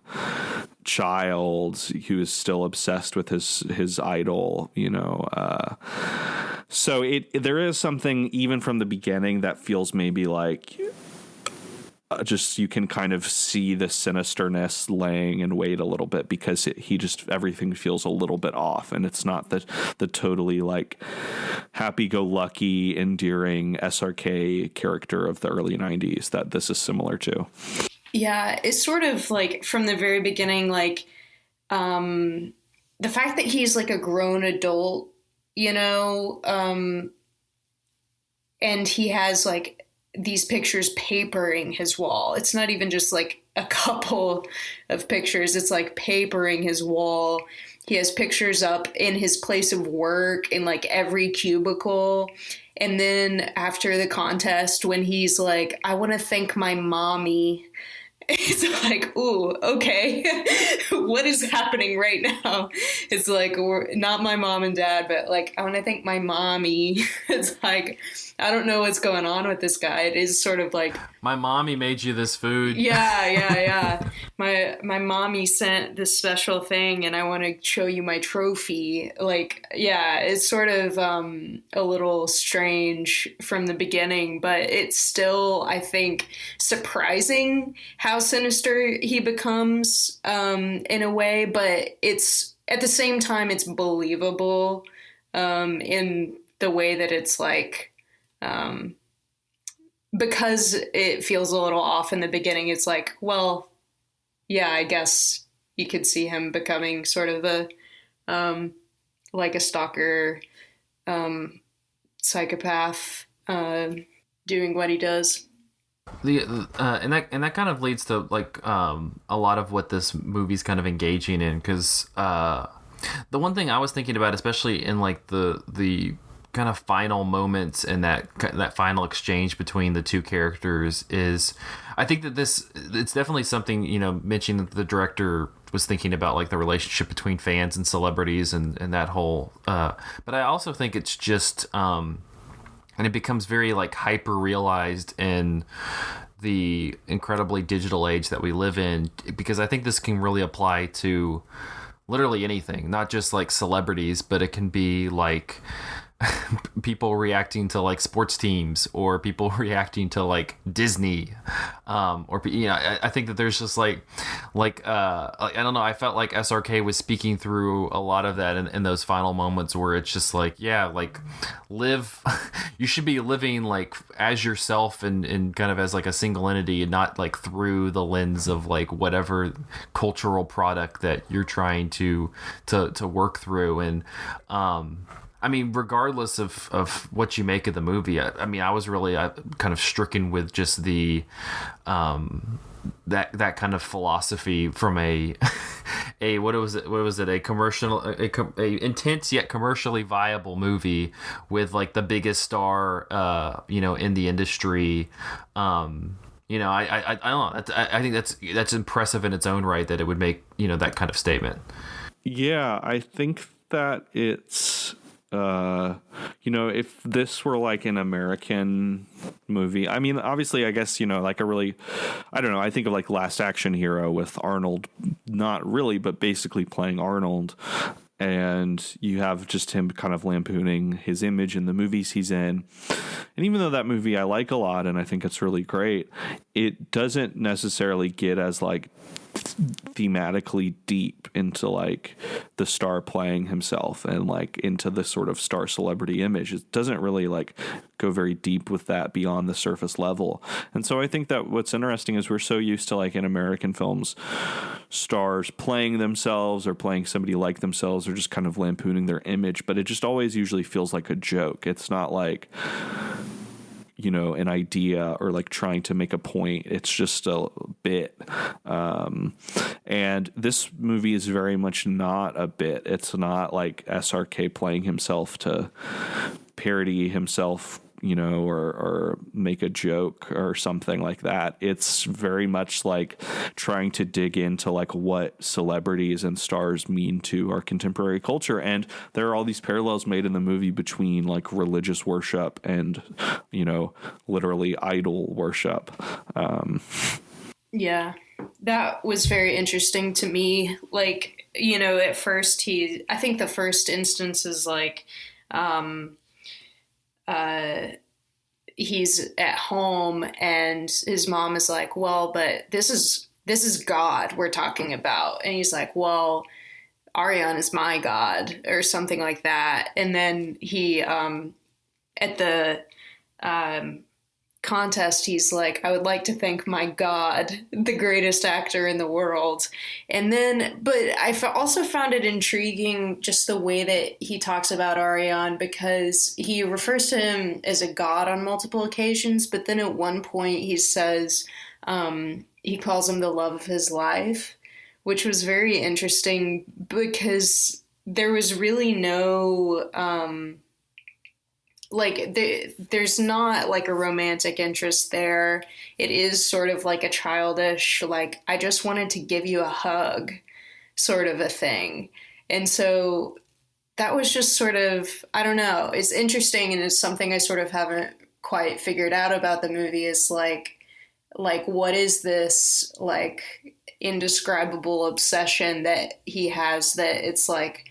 child who is still obsessed with his idol, you know. So there is something even from the beginning that feels maybe like just you can kind of see the sinisterness laying in wait a little bit because he just everything feels a little bit off, and it's not the totally like happy-go-lucky, endearing SRK character of the early 90s that this is similar to. Yeah, it's sort of like from the very beginning, like the fact that he's like a grown adult, you know, and he has like these pictures papering his wall. It's not even just like a couple of pictures. It's like papering his wall. He has pictures up in his place of work in like every cubicle. And then after the contest, when he's like, I want to thank my mommy. It's like, ooh, okay, what is happening right now? It's like, not my mom and dad, but like, I want to thank my mommy. It's like, I don't know what's going on with this guy. It is sort of like, my mommy made you this food. Yeah. My mommy sent this special thing and I want to show you my trophy. Like, yeah, it's sort of a little strange from the beginning, but it's still, I think, surprising how sinister he becomes in a way, but it's at the same time, it's believable in the way that it's like, because it feels a little off in the beginning, it's like, well, yeah, I guess you could see him becoming sort of like a stalker, psychopath, doing what he does. And that kind of leads to like a lot of what this movie's kind of engaging in, because the one thing I was thinking about, especially in like the kind of final moments and that final exchange between the two characters, is I think that it's definitely something, you know, mentioning that the director was thinking about like the relationship between fans and celebrities and that whole but I also think it's just and it becomes very like hyper realized in the incredibly digital age that we live in, because I think this can really apply to literally anything, not just like celebrities, but it can be like people reacting to like sports teams or people reacting to like Disney, or I think that there's just like I don't know, I felt like SRK was speaking through a lot of that in those final moments where it's just like, yeah, like live you should be living like as yourself and kind of as like a single entity and not like through the lens of like whatever cultural product that you're trying to work through. And I mean, regardless of what you make of the movie, I mean, I was really kind of stricken with just the that kind of philosophy from a what was it a commercial a intense yet commercially viable movie with like the biggest star in the industry. I don't know. I think that's impressive in its own right that it would make that kind of statement. Yeah, I think that it's if this were like an American movie, I mean, obviously, I guess, like a really, I don't know, I think of like Last Action Hero with Arnold, not really, but basically playing Arnold. And you have just him kind of lampooning his image in the movies he's in. And even though that movie I like a lot and I think it's really great, it doesn't necessarily get as like thematically deep into like the star playing himself and like into the sort of star celebrity image. It doesn't really like go very deep with that beyond the surface level. And so I think that what's interesting is we're so used to like in American films, stars playing themselves or playing somebody like themselves or just kind of lampooning their image, but it just always usually feels like a joke. It's not like an idea or like trying to make a point. It's just a bit. And this movie is very much not a bit. It's not like SRK playing himself to parody himself, or make a joke or something like that. It's very much like trying to dig into like what celebrities and stars mean to our contemporary culture. And there are all these parallels made in the movie between like religious worship and, literally idol worship. Yeah, that was very interesting to me. Like, at first I think the first instance is like, he's at home and his mom is like, well, but this is God we're talking about. And he's like, well, Ariane is my God or something like that. And then he, at the, contest, he's like, I would like to thank my God, the greatest actor in the world. And then, but I also found it intriguing just the way that he talks about Ariane, because he refers to him as a god on multiple occasions, but then at one point he says, he calls him the love of his life, which was very interesting because there was really no, there's not like a romantic interest there. It is sort of like a childish, like, I just wanted to give you a hug sort of a thing. And so that was just sort of, I don't know, it's interesting. And it's something I sort of haven't quite figured out about the movie is like what is this like indescribable obsession that he has that it's like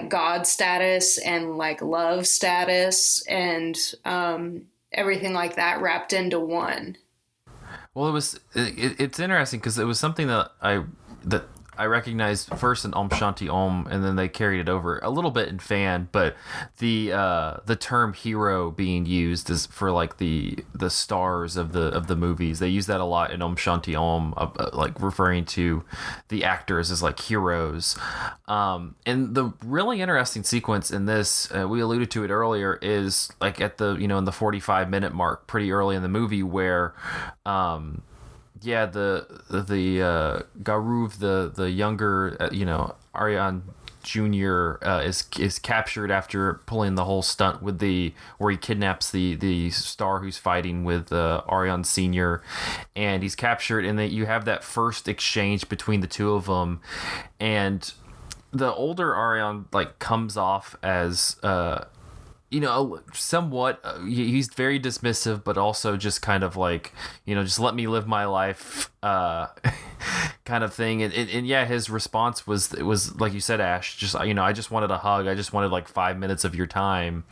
God status and like love status and everything like that wrapped into one. Well, it's interesting because it was something that I recognized first in Om Shanti Om, and then they carried it over a little bit in Fan. But the term hero being used is for like the stars of the movies. They use that a lot in Om Shanti Om, like referring to the actors as like heroes. And the really interesting sequence in this, we alluded to it earlier, is like at the in the 45-minute mark, pretty early in the movie, where the Garuv, the younger, Ariane Jr. Is captured after pulling the whole stunt with where he kidnaps the star who's fighting with Ariane Sr. And he's captured, and then you have that first exchange between the two of them, and the older Ariane like comes off as somewhat, he's very dismissive, but also just kind of like, just let me live my life, kind of thing. And yeah, his response was, it was like you said, Ash, just, I just wanted a hug. I just wanted like 5 minutes of your time.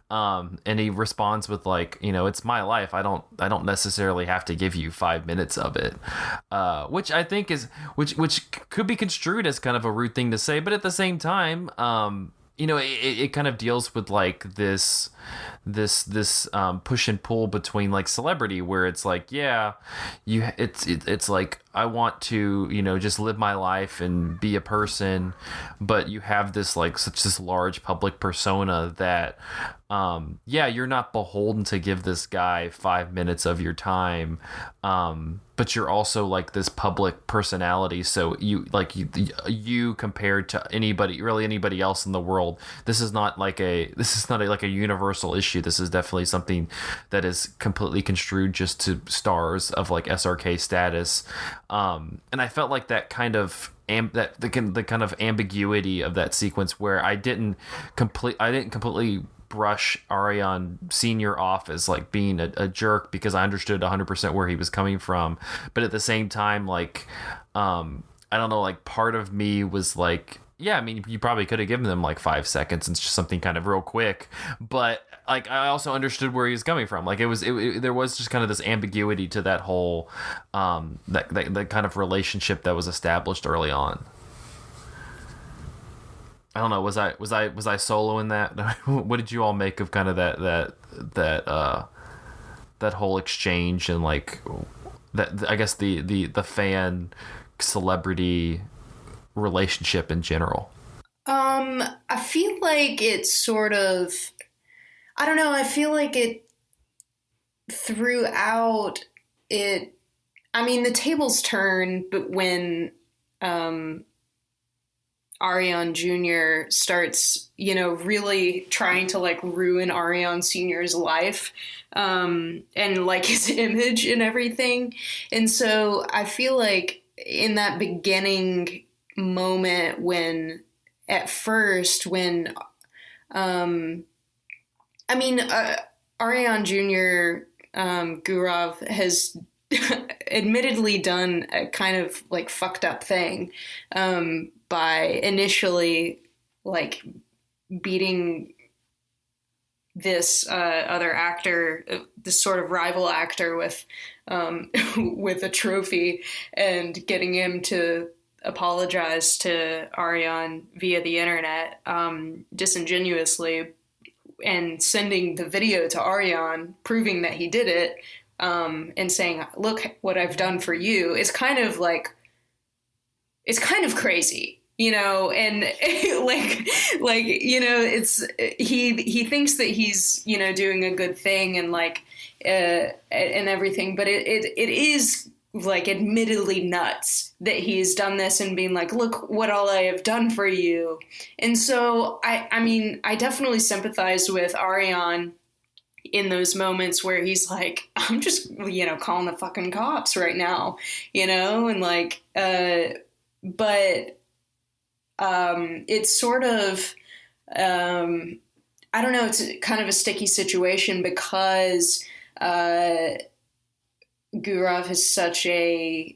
And he responds with like, it's my life. I don't necessarily have to give you 5 minutes of it. Which I think which could be construed as kind of a rude thing to say, but at the same time, it kind of deals with like this push and pull between like celebrity, where it's like, yeah, it's like, I want to, just live my life and be a person, but you have this like such this large public persona that, yeah, you're not beholden to give this guy 5 minutes of your time, but you're also like this public personality. So you compared to anybody else in the world, this is not like a universal issue. This is definitely something that is completely construed just to stars of like SRK status. And I felt like that kind of the kind of ambiguity of that sequence, where I didn't completely brush Arion Sr. off as like being a jerk, because I understood 100% where he was coming from. But at the same time, like, I don't know, like part of me was like, yeah, I mean, you probably could have given them like 5 seconds and just something kind of real quick. But like, I also understood where he was coming from. Like there was just kind of this ambiguity to that whole, that kind of relationship that was established early on. I don't know. Was I solo in that? What did you all make of kind of that whole exchange, and like that, I guess the fan celebrity relationship in general? I feel like it's sort of, I don't know. I feel like it throughout it. I mean, the tables turn, but when, Arion Jr. starts, really trying to like ruin Arion Sr.'s life, and like his image and everything. And so I feel like in that beginning moment when Arion Jr. Gurav has admittedly done a kind of like fucked up thing, by initially like beating this other actor, this sort of rival actor, with with a trophy, and getting him to apologize to Arion via the internet, disingenuously, and sending the video to Arion proving that he did it, and saying, "Look what I've done for you." It's kind of crazy. And it's, he thinks that he's, doing a good thing, and like, and everything, but it is like admittedly nuts that he's done this and being like, look what all I have done for you. And so, I mean, I definitely sympathize with Arion in those moments where he's like, I'm just, calling the fucking cops right now, and like, but, it's sort of, I don't know, it's kind of a sticky situation, because Gurav is such a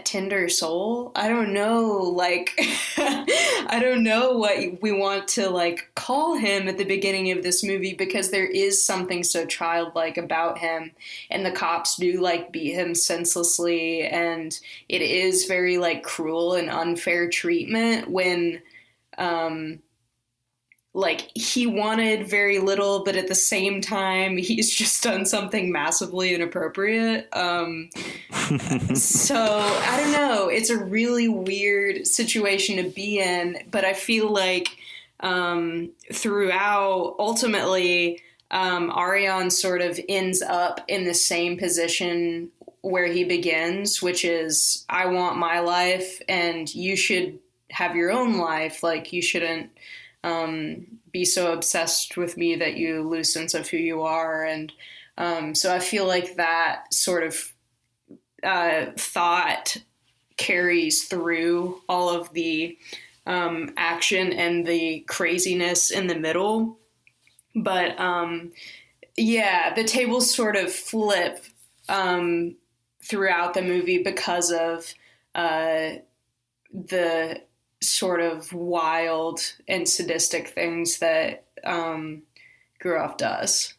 tender soul. I don't know, like, I don't know what we want to like call him at the beginning of this movie, because there is something so childlike about him, and the cops do like beat him senselessly, and it is very like cruel and unfair treatment when, like, he wanted very little, but at the same time, he's just done something massively inappropriate. So, I don't know. It's a really weird situation to be in, but I feel like throughout, ultimately, Arion sort of ends up in the same position where he begins, which is, I want my life, and you should have your own life. Like, you shouldn't be so obsessed with me that you lose sense of who you are. And so I feel like that sort of thought carries through all of the action and the craziness in the middle. But yeah, the tables sort of flip throughout the movie because of the sort of wild and sadistic things that Gurov does.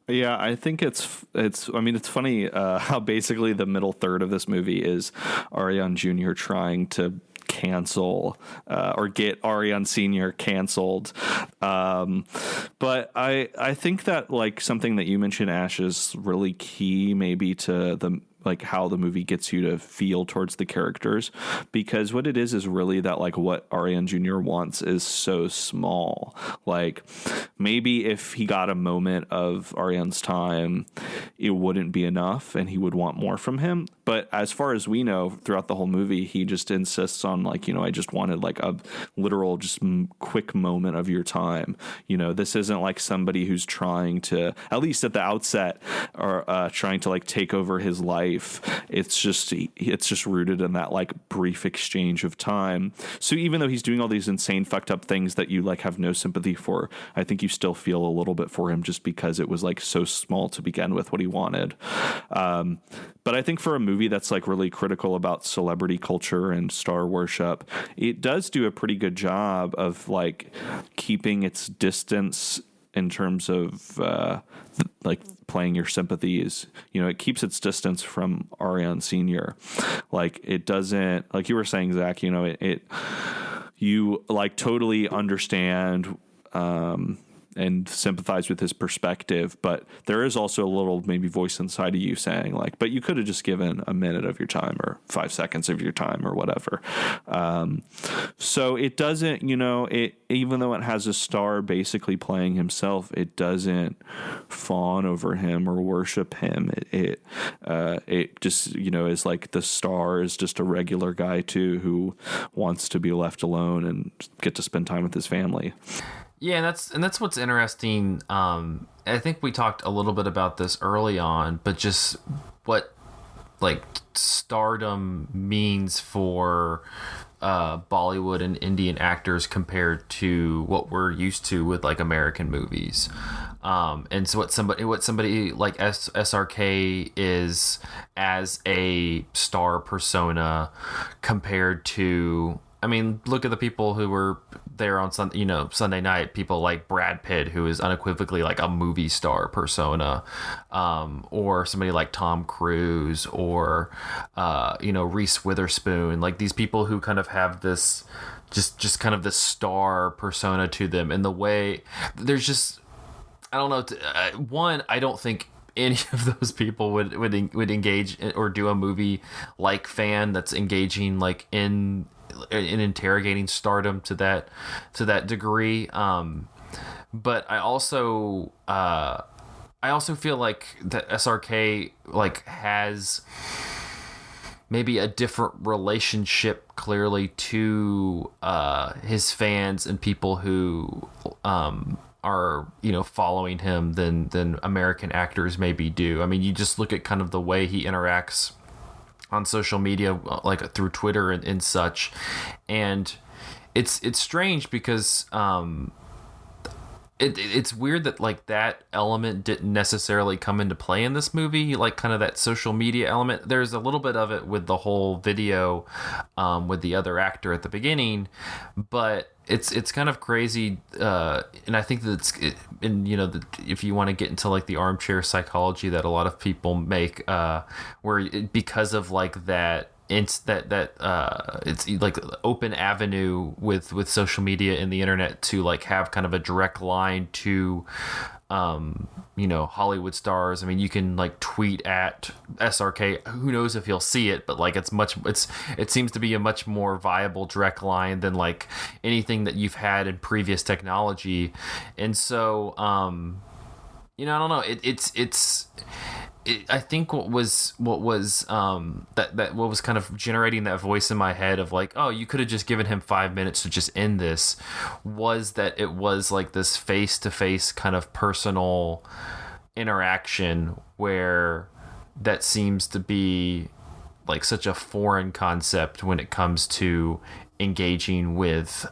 Yeah, I think it's I mean, it's funny how basically the middle third of this movie is Ariane Jr. trying to cancel or get Ariane Sr. canceled. But I think that like something that you mentioned, Ash, is really key maybe to the like how the movie gets you to feel towards the characters, because what it is really that like what Ariane Jr. wants is so small. Like maybe if he got a moment of Ariane's time, it wouldn't be enough and he would want more from him. But as far as we know, throughout the whole movie, he just insists on like, you know, I just wanted like a literal just quick moment of your time. You know, this isn't like somebody who's trying to, at least at the outset, or trying to like take over his life. It's just rooted in that like brief exchange of time. So even though he's doing all these insane fucked up things that you like have no sympathy for, I think you still feel a little bit for him just because it was like so small to begin with what he wanted. But I think for a movie that's like really critical about celebrity culture and star worship, it does do a pretty good job of like keeping its distance in terms of like playing your sympathies. You know, it keeps its distance from Ariane Sr. Like it doesn't, like you were saying, Zach, you know, you like totally understand and sympathize with his perspective, but there is also a little maybe voice inside of you saying like, but you could have just given a minute of your time or 5 seconds of your time or whatever. So it doesn't, you know, it, even though it has a star basically playing himself, it doesn't fawn over him or worship him. It just, you know, is like the star is just a regular guy too, who wants to be left alone and get to spend time with his family. Yeah, and that's what's interesting. I think we talked a little bit about this early on, but just what like stardom means for Bollywood and Indian actors compared to what we're used to with like American movies. And so what somebody like SRK is as a star persona compared to, I mean, look at the people who were there on Sunday night. People like Brad Pitt, who is unequivocally like a movie star persona, or somebody like Tom Cruise, or Reese Witherspoon. Like these people who kind of have this just kind of this star persona to them. And the way there's just, I don't know. One, I don't think any of those people would engage or do a movie like Fan that's engaging like in interrogating stardom to that degree. But I also feel like that SRK like has maybe a different relationship clearly to his fans and people who are following him than American actors maybe do. I mean, you just look at kind of the way he interacts on social media, like through Twitter and such, and it's strange because it's weird that like that element didn't necessarily come into play in this movie, like kind of that social media element. There's a little bit of it with the whole video with the other actor at the beginning, but it's kind of crazy, and I think that if you want to get into like the armchair psychology that a lot of people make, because of like that. It's like open avenue with social media and the internet to like have kind of a direct line to Hollywood stars. I mean, you can like tweet at SRK, who knows if he'll see it, but like it seems to be a much more viable direct line than like anything that you've had in previous technology. And so I don't know, I think what was kind of generating that voice in my head of like, oh, you could have just given him 5 minutes to just end this, was that it was like this face-to-face kind of personal interaction where that seems to be like such a foreign concept when it comes to engaging with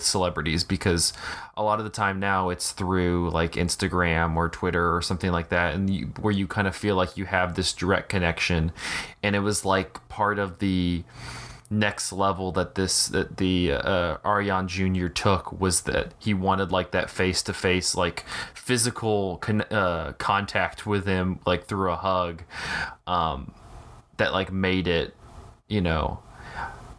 celebrities, because a lot of the time now it's through like Instagram or Twitter or something like that, and where you kind of feel like you have this direct connection. And it was like part of the next level that the Ariane Jr. took, was that he wanted like that face-to-face, like physical contact with him, like through a hug, that like made it,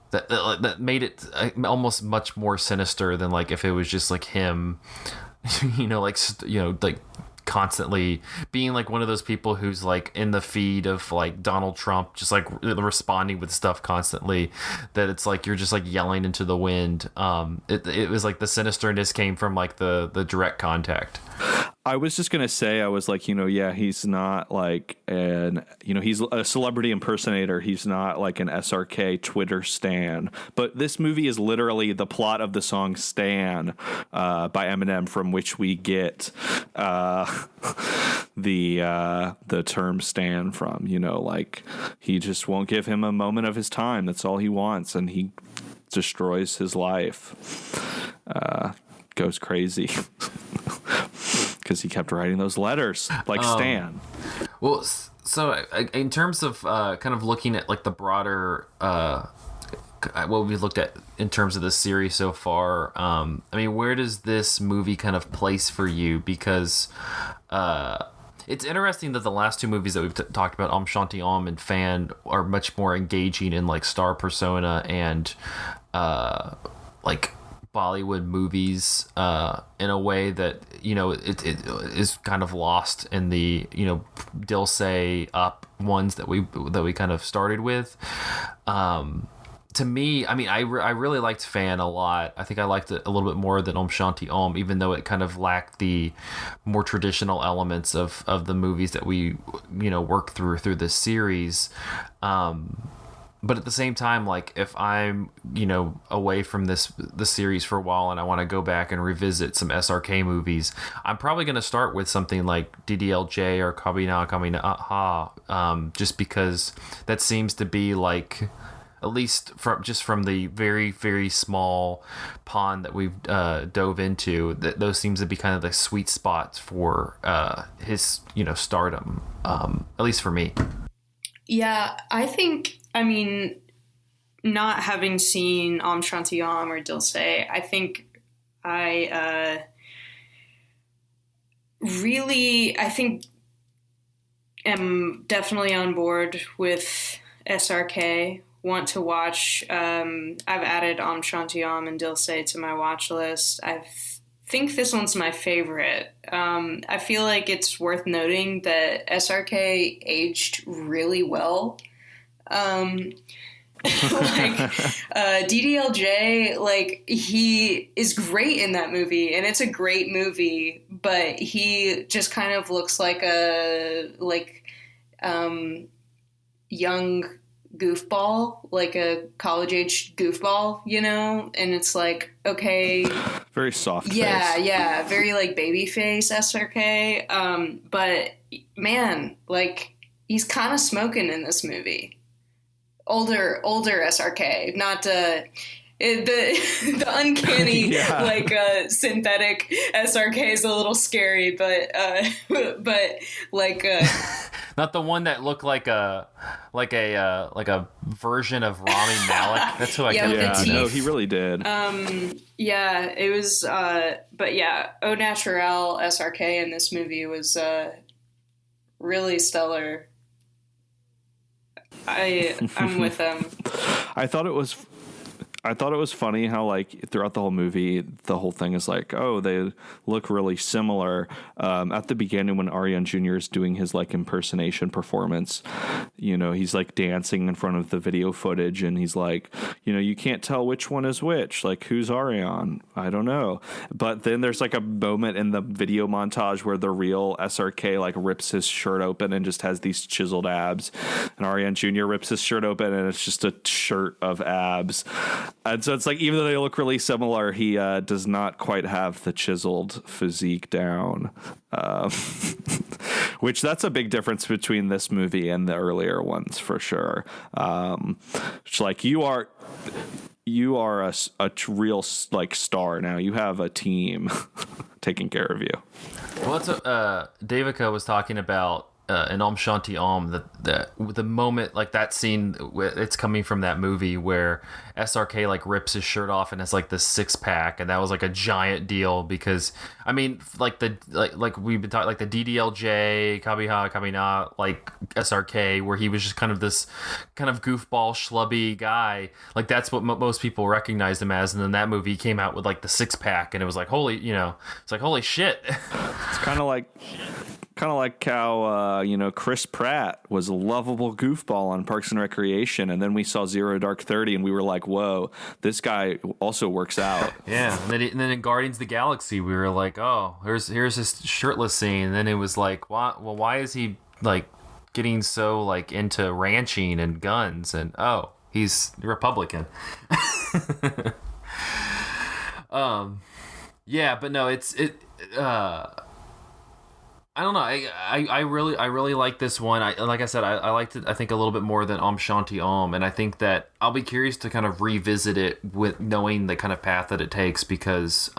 that made it almost much more sinister than like if it was just like him, like constantly being like one of those people who's like in the feed of like Donald Trump, just like responding with stuff constantly, that it's like you're just like yelling into the wind. It was like the sinisterness came from like the direct contact. I was just going to say, I was like, he's not like he's a celebrity impersonator. He's not like an SRK Twitter stan. But this movie is literally the plot of the song Stan by Eminem, from which we get the term stan from, like he just won't give him a moment of his time. That's all he wants. And he destroys his life, goes crazy. Because he kept writing those letters like Stan. Well, so in terms of kind of looking at like the broader what we looked at in terms of the series so far, I mean, where does this movie kind of place for you? Because it's interesting that the last two movies that we've talked about, Om Shanti Om and Fan, are much more engaging in like star persona and like Bollywood movies in a way that it is kind of lost in the Dil Se Up ones that we kind of started with. To me, I mean, I really liked Fan a lot. I think I liked it a little bit more than Om Shanti Om, even though it kind of lacked the more traditional elements of the movies that we work through this series. But at the same time, like if I'm, away from the series for a while and I want to go back and revisit some SRK movies, I'm probably going to start with something like DDLJ or Kabhi Na Kabhi Na Ha, just because that seems to be like, at least from the very, very small pond that we've dove into, that those seems to be kind of the sweet spots for his, stardom, at least for me. Yeah, I think, not having seen Om Shanti Om or Dil Se, I think I am definitely on board with SRK. Want to watch. I've added Om Shanti Om and Dil Se to my watch list. I think this one's my favorite. I feel like it's worth noting that SRK aged really well. DDLJ, like, he is great in that movie, and it's a great movie, but he just kind of looks like a young goofball, like a college-age goofball, and it's like, okay, very soft face. Yeah, very like baby face SRK, but man, like, he's kind of smoking in this movie. Older SRK, not the uncanny synthetic SRK is a little scary, but not the one that looked like a version of Rami Malek. That's who I kept thinking. No, he really did. Yeah, it was. But yeah, Au Naturel SRK in this movie was really stellar. I'm with them. I thought it was funny how, like, throughout the whole movie, the whole thing is like, oh, they look really similar. At the beginning, when Aryan Jr. is doing his like impersonation performance, he's like dancing in front of the video footage, and he's like, you can't tell which one is which. Like, who's Aryan? I don't know. But then there's like a moment in the video montage where the real SRK like rips his shirt open and just has these chiseled abs, and Aryan Jr. rips his shirt open and it's just a shirt of abs. And so it's like, even though they look really similar, he does not quite have the chiseled physique down. Which that's a big difference between this movie and the earlier ones, for sure. It's like, you are you are real like star now. You have a team taking care of you. Well, that's what Devika was talking about in Om Shanti Om. The moment, like that scene, it's coming from that movie where SRK like rips his shirt off and has like this 6-pack, and that was like a giant deal because I mean, like we've been talking, like the DDLJ, Kabiha, Kabina, like SRK, where he was just kind of this kind of goofball, schlubby guy. Like that's what most people recognized him as, and then that movie came out with like the 6-pack, and it was like it's like holy shit. It's kind of like how Chris Pratt was a lovable goofball on Parks and Recreation, and then we saw Zero Dark 30, and we were like, "Whoa, this guy also works out." Yeah, and then in Guardians of the Galaxy, we were like, "Oh, here's this shirtless scene," and then it was like, why is he like getting so like into ranching and guns?" And oh, he's Republican. Yeah, but no, I don't know. I really like this one. Like I said, I liked it, I think, a little bit more than Om Shanti Om, and I think that I'll be curious to kind of revisit it with knowing the kind of path that it takes, because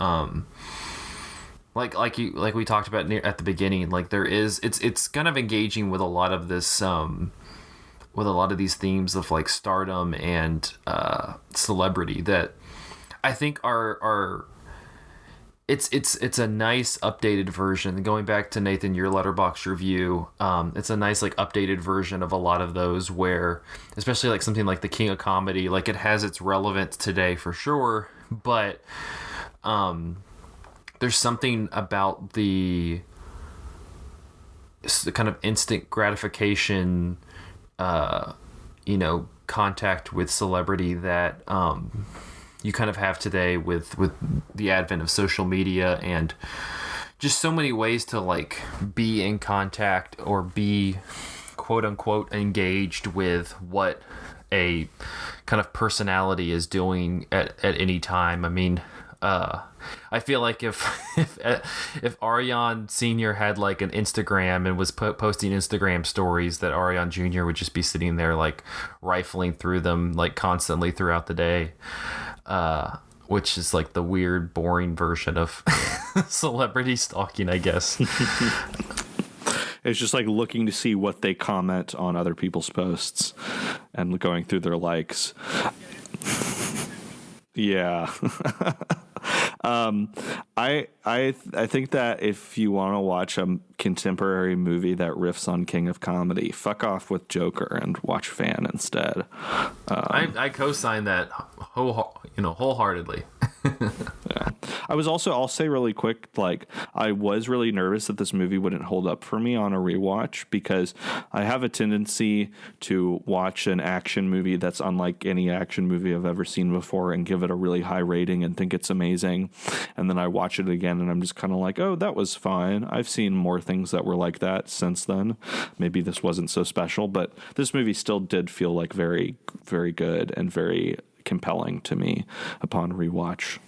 like we talked about at the beginning, like it's kind of engaging with a lot of this with a lot of these themes of like stardom and celebrity that I think are it's a nice updated version. Going back to Nathan, your Letterboxd review, it's a nice like updated version of a lot of those, where especially like something like The King of Comedy, like it has its relevance today for sure, but there's something about the kind of instant gratification contact with celebrity that you kind of have today with the advent of social media and just so many ways to like be in contact or be quote unquote engaged with what a kind of personality is doing at any time. I mean, I feel like if Ariane Sr. had like an Instagram and was posting Instagram stories, that Ariane Jr. would just be sitting there like rifling through them like constantly throughout the day. Which is like the weird, boring version of celebrity stalking, I guess. It's just like looking to see what they comment on other people's posts and going through their likes. Yeah. I think that if you want to watch a contemporary movie that riffs on King of Comedy, fuck off with Joker and watch Fan instead. I co-sign that wholeheartedly. Yeah. I'll say really quick, like I was really nervous that this movie wouldn't hold up for me on a rewatch, because I have a tendency to watch an action movie that's unlike any action movie I've ever seen before and give it a really high rating and think it's amazing. And then I watch it again and I'm just kind of like, oh, that was fine. I've seen more things that were like that since then. Maybe this wasn't so special, but this movie still did feel like very, very good and very compelling to me upon rewatch.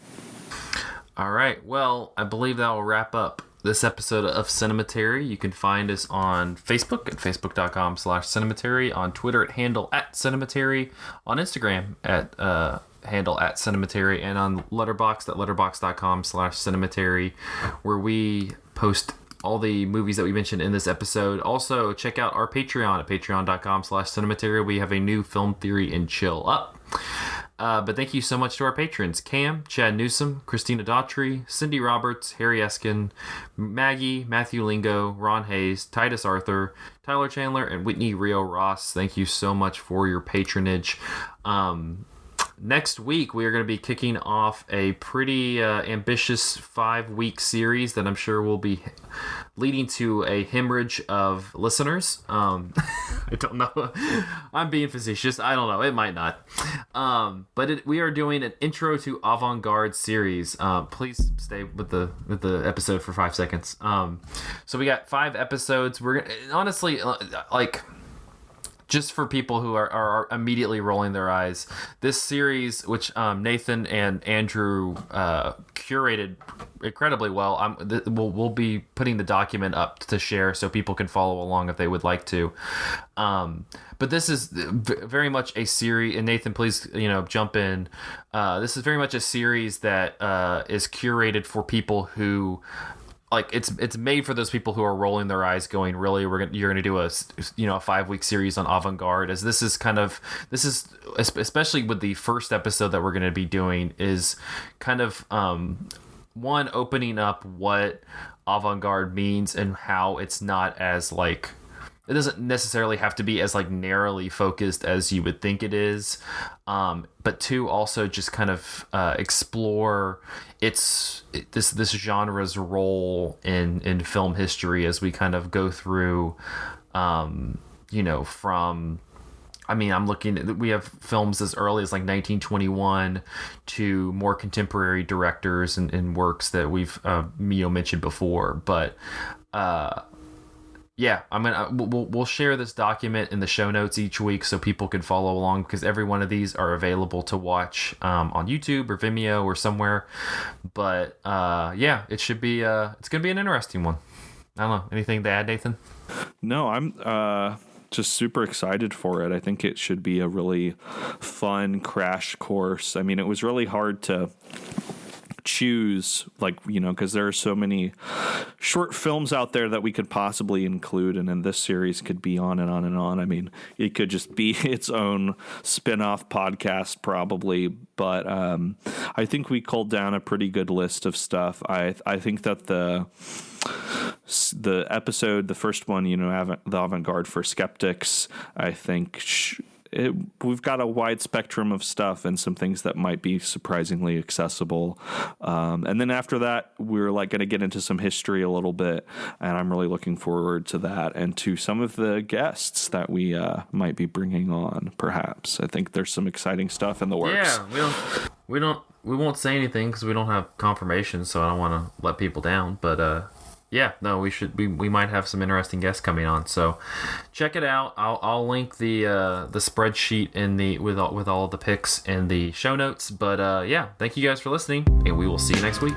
All right. Well, I believe that will wrap up this episode of Cinematary. You can find us on Facebook at facebook.com/Cinematary, on Twitter at handle @Cinematary, on Instagram at handle @Cinematary, and on Letterboxd at letterboxd.com/Cinematary, where we post all the movies that we mentioned in this episode. Also, check out our Patreon at patreon.com/Cinematary. We have a new Film Theory and Chill up. But thank you so much to our patrons: Cam, Chad Newsom, Christina Daughtry, Cindy Roberts, Harry Eskin, Maggie, Matthew Lingo, Ron Hayes, Titus Arthur, Tyler Chandler, and Whitney Rio Ross. Thank you so much for your patronage. Next week, we are going to be kicking off a pretty ambitious 5-week series that I'm sure will be leading to a hemorrhage of listeners. I don't know. I'm being facetious. I don't know. It might not. But we are doing an Intro to Avant-Garde series. Please stay with the episode for 5 seconds. So we got 5 episodes. We're honestly like, just for people who are immediately rolling their eyes, this series, which Nathan and Andrew curated incredibly well. We'll be putting the document up to share so people can follow along if they would like to. But this is very much a series, and Nathan, please, jump in. This is very much a series that is curated for people who, like, it's made for those people who are rolling their eyes, going, "Really, you're gonna do a 5-week series on avant-garde?" As this is especially with the first episode that we're going to be doing, is kind of one, opening up what avant-garde means and how it's not as, like, it doesn't necessarily have to be as, like, narrowly focused as you would think it is. But two, also just kind of explore this genre's role in film history as we kind of go through, from, I'm looking, we have films as early as like 1921 to more contemporary directors and works that we've mentioned before. But yeah, we'll share this document in the show notes each week so people can follow along, because every one of these are available to watch on YouTube or Vimeo or somewhere. But yeah, it should be it's gonna be an interesting one. I don't know, anything to add, Nathan? No, I'm just super excited for it. I think it should be a really fun crash course. I mean, it was really hard to choose, like, because there are so many short films out there that we could possibly include, and then this series could be on and on and on. I mean, it could just be its own spin-off podcast probably, but I think we culled down a pretty good list of stuff. I think that the episode, the first one, the avant-garde for skeptics, I think we've got a wide spectrum of stuff and some things that might be surprisingly accessible. And then after that, we're like going to get into some history a little bit, and I'm really looking forward to that and to some of the guests that we might be bringing on. Perhaps I think there's some exciting stuff in the works. Yeah, we won't say anything because we don't have confirmation, so I don't want to let people down. But yeah, no, we might have some interesting guests coming on, so check it out. I'll link the spreadsheet with all the picks in the show notes. But yeah, thank you guys for listening, and we will see you next week.